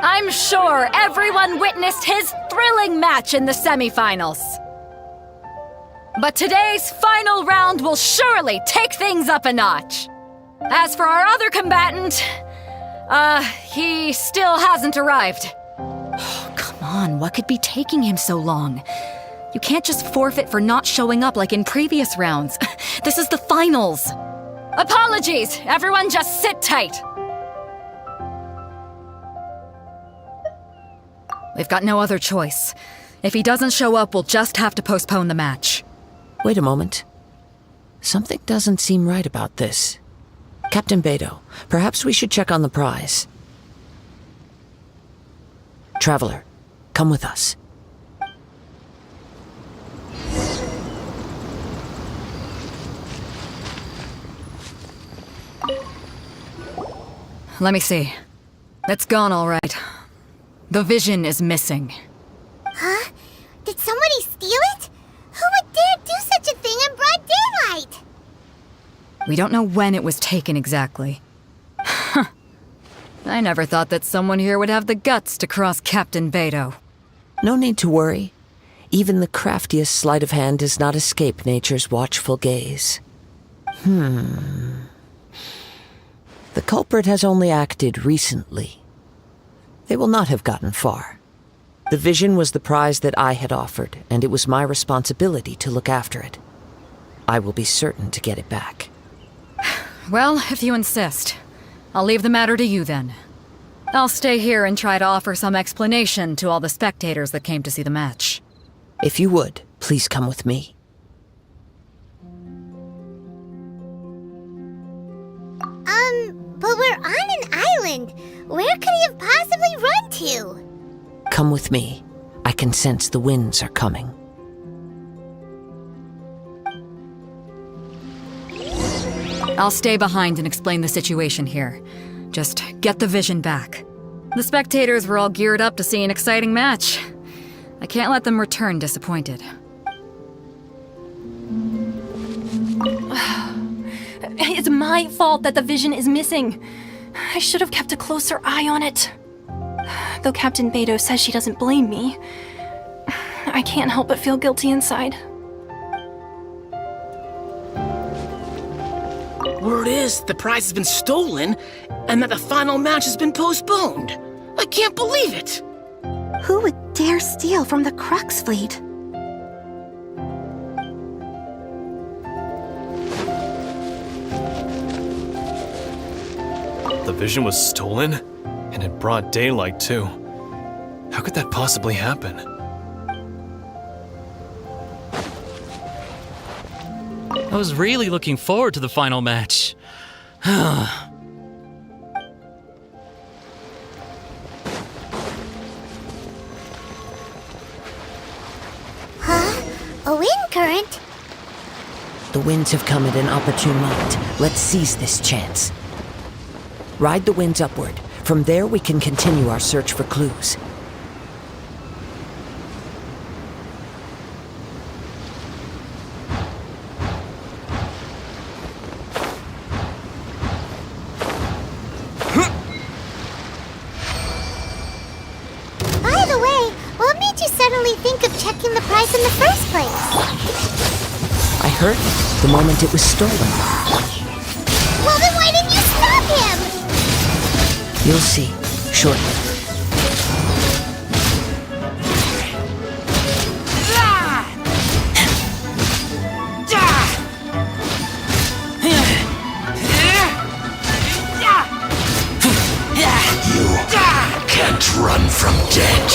I'm sure everyone witnessed his thrilling match in the semifinals. But today's final round will surely take things up a notch. As for our other combatant, he still hasn't arrived. Oh, come on, what could be taking him so long? You can't just forfeit for not showing up like in previous rounds. This is the finals. Apologies, everyone just sit tight. We've got no other choice. If he doesn't show up, we'll just have to postpone the match. Wait a moment. Something doesn't seem right about this. Captain Beidou, perhaps we should check on the prize. Traveler, come with us. Let me see. It's gone all right. The vision is missing. Huh? Did somebody steal it? Who would dare do such a thing in broad daylight? We don't know when it was taken exactly. I never thought that someone here would have the guts to cross Captain Beidou. No need to worry. Even the craftiest sleight of hand does not escape nature's watchful gaze. The culprit has only acted recently. They will not have gotten far. The vision was the prize that I had offered, and it was my responsibility to look after it. I will be certain to get it back. Well, if you insist. I'll leave the matter to you then. I'll stay here and try to offer some explanation to all the spectators that came to see the match. If you would, please come with me. But we're on an island. Where could he have possibly run to? Come with me. I can sense the winds are coming. I'll stay behind and explain the situation here. Just get the vision back. The spectators were all geared up to see an exciting match. I can't let them return disappointed. It's my fault that the vision is missing. I should have kept a closer eye on it. Though Captain Beidou says she doesn't blame me, I can't help but feel guilty inside. Word is the prize has been stolen and that the final match has been postponed. I can't believe it. Who would dare steal from the Crux fleet? The vision was stolen? And in broad daylight, too. How could that possibly happen? I was really looking forward to the final match. Huh? A wind current? The winds have come at an opportune moment. Let's seize this chance. Ride the winds upward. From there, we can continue our search for clues. By the way, what made you suddenly think of checking the price in the first place? I heard it the moment it was stolen. Well, then why didn't you stop him? You'll see, shortly. You can't run from death.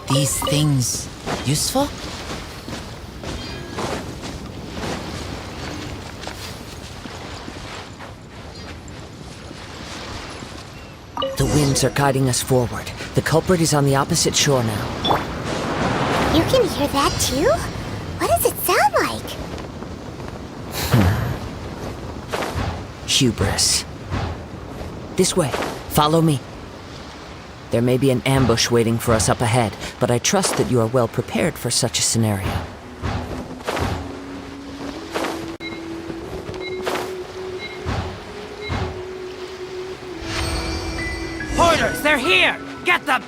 These things useful? The winds are guiding us forward. The culprit is on the opposite shore now. You can hear that too? What does it sound like? Hubris. This way. Follow me. There may be an ambush waiting for us up ahead, but I trust that you are well prepared for such a scenario. Hoarders, they're here! Get them!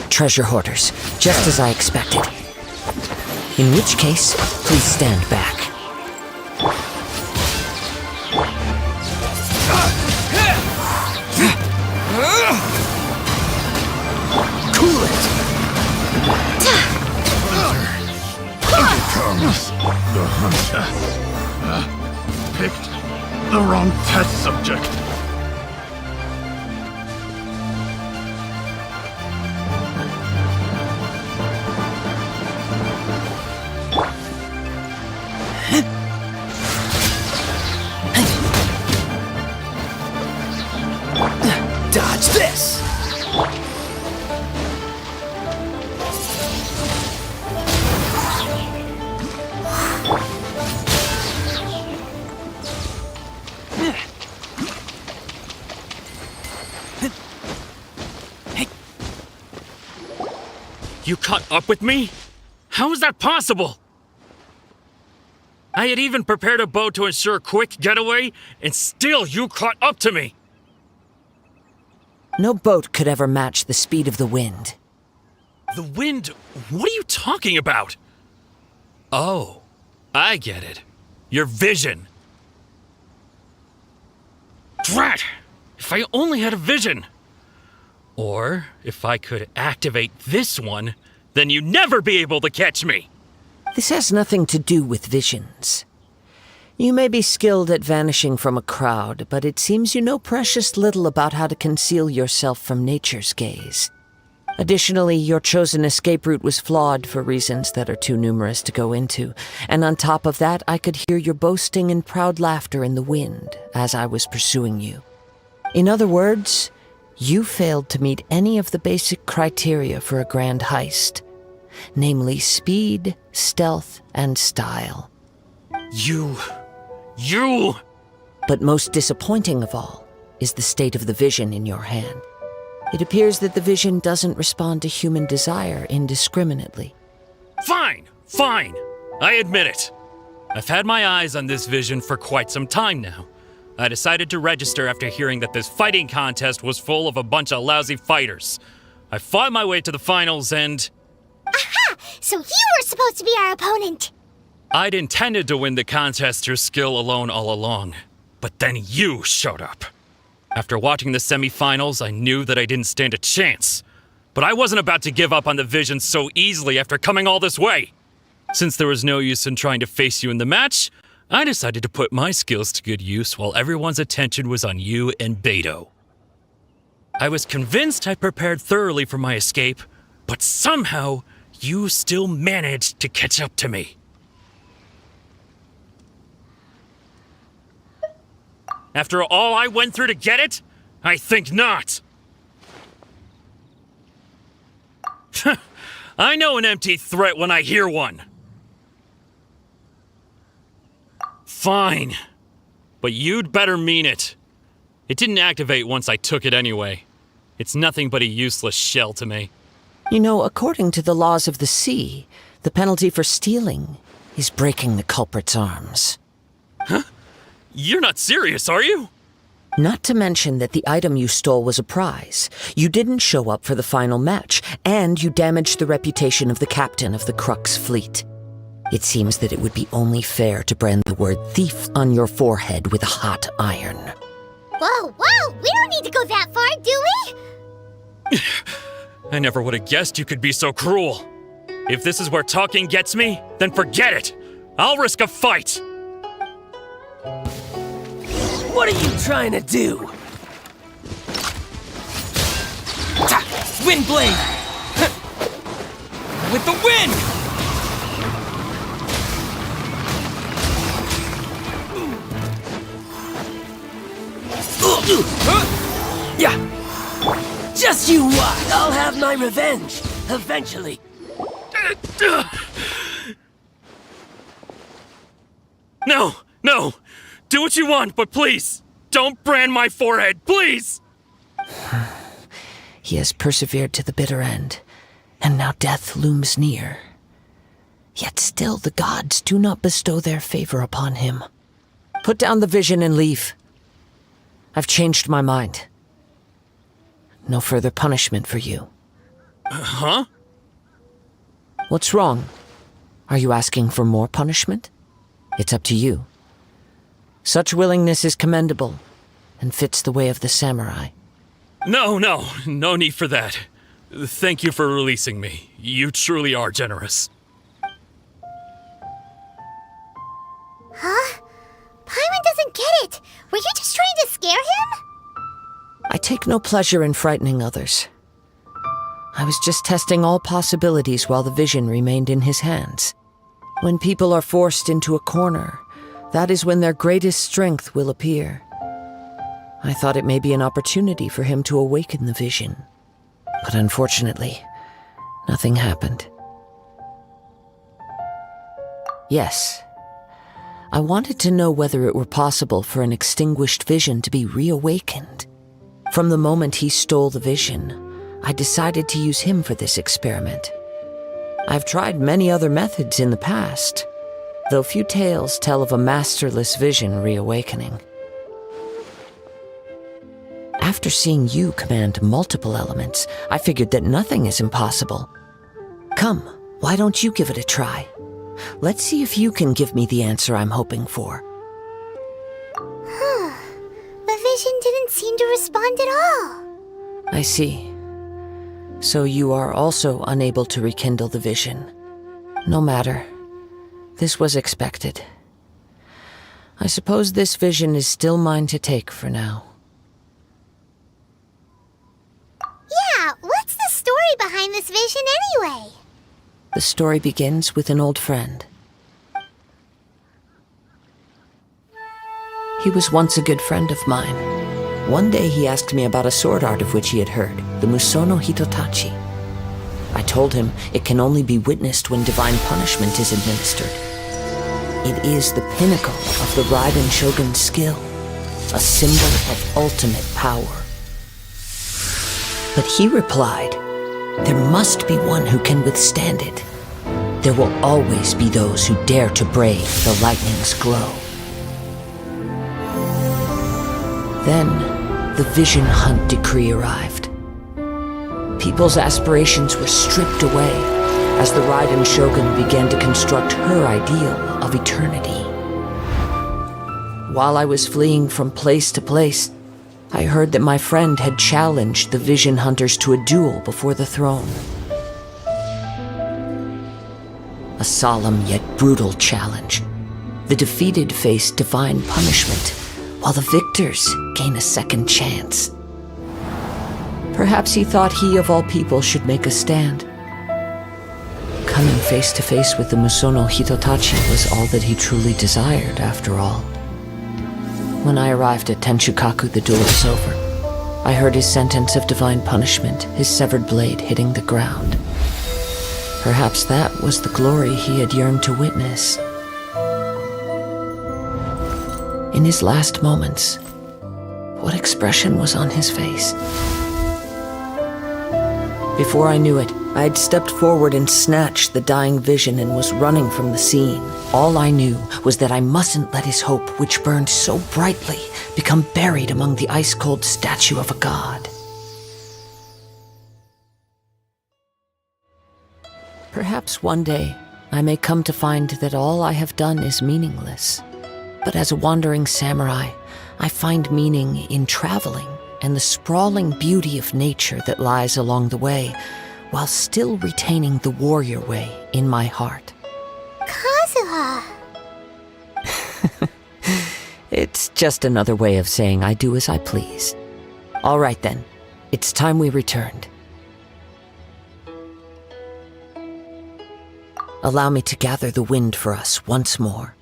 Treasure hoarders, just as I expected. In which case, please stand back. Cool it! Becomes the hunter. Picked the wrong test subject. Dodge this! You caught up with me? How is that possible? I had even prepared a boat to ensure a quick getaway, and still you caught up to me! No boat could ever match the speed of the wind. The wind? What are you talking about? Oh, I get it. Your vision. Drat! If I only had a vision! Or, if I could activate this one, then you'd never be able to catch me! This has nothing to do with visions. You may be skilled at vanishing from a crowd, but it seems you know precious little about how to conceal yourself from nature's gaze. Additionally, your chosen escape route was flawed for reasons that are too numerous to go into, and on top of that, I could hear your boasting and proud laughter in the wind as I was pursuing you. In other words, you failed to meet any of the basic criteria for a grand heist, namely speed, stealth, and style. You... But most disappointing of all is the state of the vision in your hand. It appears that the vision doesn't respond to human desire indiscriminately. Fine! I admit it. I've had my eyes on this vision for quite some time now. I decided to register after hearing that this fighting contest was full of a bunch of lousy fighters. I fought my way to the finals and... Aha! So you were supposed to be our opponent! I'd intended to win the contest through skill alone all along. But then you showed up. After watching the semifinals, I knew that I didn't stand a chance. But I wasn't about to give up on the vision so easily after coming all this way. Since there was no use in trying to face you in the match, I decided to put my skills to good use while everyone's attention was on you and Beto. I was convinced I prepared thoroughly for my escape, but somehow you still managed to catch up to me. After all I went through to get it? I think not. I know an empty threat when I hear one. Fine. But you'd better mean it. It didn't activate once I took it anyway. It's nothing but a useless shell to me. You know, according to the laws of the sea, the penalty for stealing is breaking the culprit's arms. Huh? You're not serious, are you? Not to mention that the item you stole was a prize. You didn't show up for the final match, and you damaged the reputation of the captain of the Crux fleet. It seems that it would be only fair to brand the word thief on your forehead with a hot iron. Whoa, whoa! We don't need to go that far, do we? I never would have guessed you could be so cruel. If this is where talking gets me, then forget it. I'll risk a fight. What are you trying to do? Wind blade! With the wind! Yeah. Just you watch. I'll have my revenge eventually. No, no. Do what you want, but please, don't brand my forehead, please! He has persevered to the bitter end, and now death looms near. Yet still the gods do not bestow their favor upon him. Put down the vision and leave. I've changed my mind. No further punishment for you. Huh? What's wrong? Are you asking for more punishment? It's up to you. Such willingness is commendable, and fits the way of the samurai. No need for that. Thank you for releasing me. You truly are generous. Huh? Paimon doesn't get it! Were you just trying to scare him? I take no pleasure in frightening others. I was just testing all possibilities while the vision remained in his hands. When people are forced into a corner, that is when their greatest strength will appear. I thought it may be an opportunity for him to awaken the vision. But unfortunately, nothing happened. Yes, I wanted to know whether it were possible for an extinguished vision to be reawakened. From the moment he stole the vision, I decided to use him for this experiment. I've tried many other methods in the past, though few tales tell of a masterless vision reawakening. After seeing you command multiple elements, I figured that nothing is impossible. Come, why don't you give it a try? Let's see if you can give me the answer I'm hoping for. The vision didn't seem to respond at all. I see. So you are also unable to rekindle the vision. No matter. This was expected. I suppose this vision is still mine to take for now. Yeah, what's the story behind this vision anyway? The story begins with an old friend. He was once a good friend of mine. One day he asked me about a sword art of which he had heard, the Musono Hitotachi. I told him it can only be witnessed when divine punishment is administered. It is the pinnacle of the Raiden Shogun's skill, a symbol of ultimate power. But he replied, there must be one who can withstand it. There will always be those who dare to brave the lightning's glow. Then, the Vision Hunt decree arrived. People's aspirations were stripped away as the Raiden Shogun began to construct her ideal of eternity. While I was fleeing from place to place, I heard that my friend had challenged the Vision Hunters to a duel before the throne. A solemn yet brutal challenge. The defeated face divine punishment, while the victors gain a second chance. Perhaps he thought he of all people should make a stand. Coming face to face with the Musono Hitotachi was all that he truly desired, after all. When I arrived at Tenshukaku, the duel was over. I heard his sentence of divine punishment, his severed blade hitting the ground. Perhaps that was the glory he had yearned to witness. In his last moments, what expression was on his face? Before I knew it, I had stepped forward and snatched the dying vision and was running from the scene. All I knew was that I mustn't let his hope, which burned so brightly, become buried among the ice-cold statue of a god. Perhaps one day I may come to find that all I have done is meaningless. But as a wandering samurai, I find meaning in traveling and the sprawling beauty of nature that lies along the way, while still retaining the warrior way in my heart. Kazuha! It's just another way of saying I do as I please. All right then, it's time we returned. Allow me to gather the wind for us once more.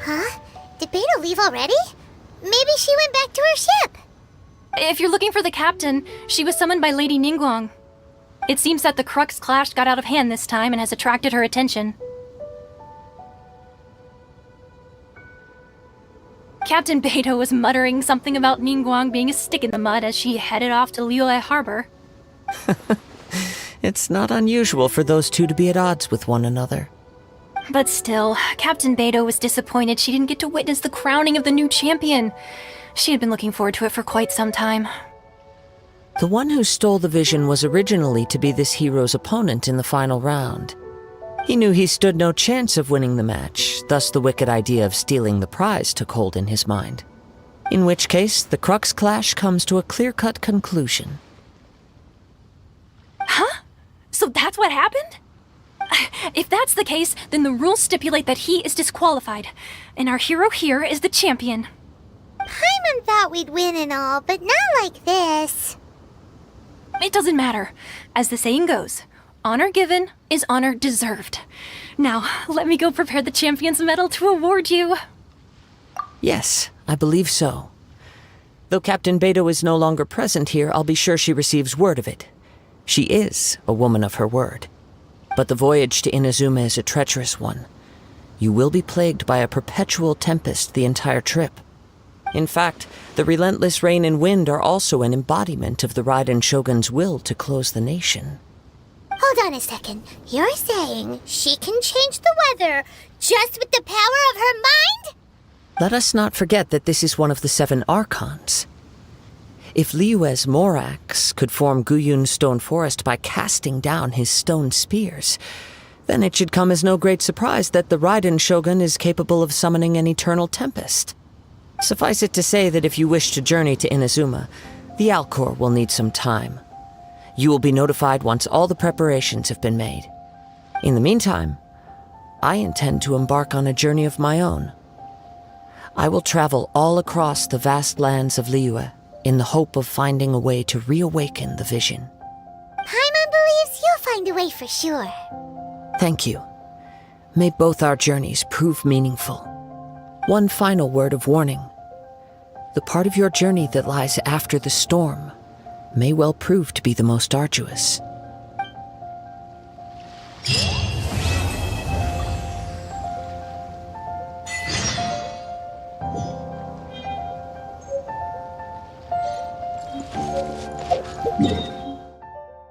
Huh? Did Beta leave already? Maybe she went back to her ship. If you're looking for the captain, she was summoned by Lady Ningguang. It seems that the Crux clash got out of hand this time and has attracted her attention. Captain Beidou was muttering something about Ningguang being a stick in the mud as she headed off to Liyue Harbor. It's not unusual for those two to be at odds with one another. But still, Captain Beidou was disappointed she didn't get to witness the crowning of the new champion. She had been looking forward to it for quite some time. The one who stole the vision was originally to be this hero's opponent in the final round. He knew he stood no chance of winning the match, thus the wicked idea of stealing the prize took hold in his mind. In which case, the Crux clash comes to a clear-cut conclusion. Huh? So that's what happened? If that's the case, then the rules stipulate that he is disqualified, and our hero here is the champion. Paimon thought we'd win and all, but not like this. It doesn't matter. As the saying goes, honor given is honor deserved. Now, let me go prepare the champion's medal to award you. Yes, I believe so. Though Captain Beidou is no longer present here, I'll be sure she receives word of it. She is a woman of her word. But the voyage to Inazuma is a treacherous one. You will be plagued by a perpetual tempest the entire trip. In fact, the relentless rain and wind are also an embodiment of the Raiden Shogun's will to close the nation. Hold on a second. You're saying she can change the weather just with the power of her mind? Let us not forget that this is one of the 7 Archons. If Liyue's Morax could form Guyun's stone forest by casting down his stone spears, then it should come as no great surprise that the Raiden Shogun is capable of summoning an eternal tempest. Suffice it to say that if you wish to journey to Inazuma, the Alcor will need some time. You will be notified once all the preparations have been made. In the meantime, I intend to embark on a journey of my own. I will travel all across the vast lands of Liyue in the hope of finding a way to reawaken the vision. Paimon believes you'll find a way for sure. Thank you. May both our journeys prove meaningful. One final word of warning. The part of your journey that lies after the storm may well prove to be the most arduous.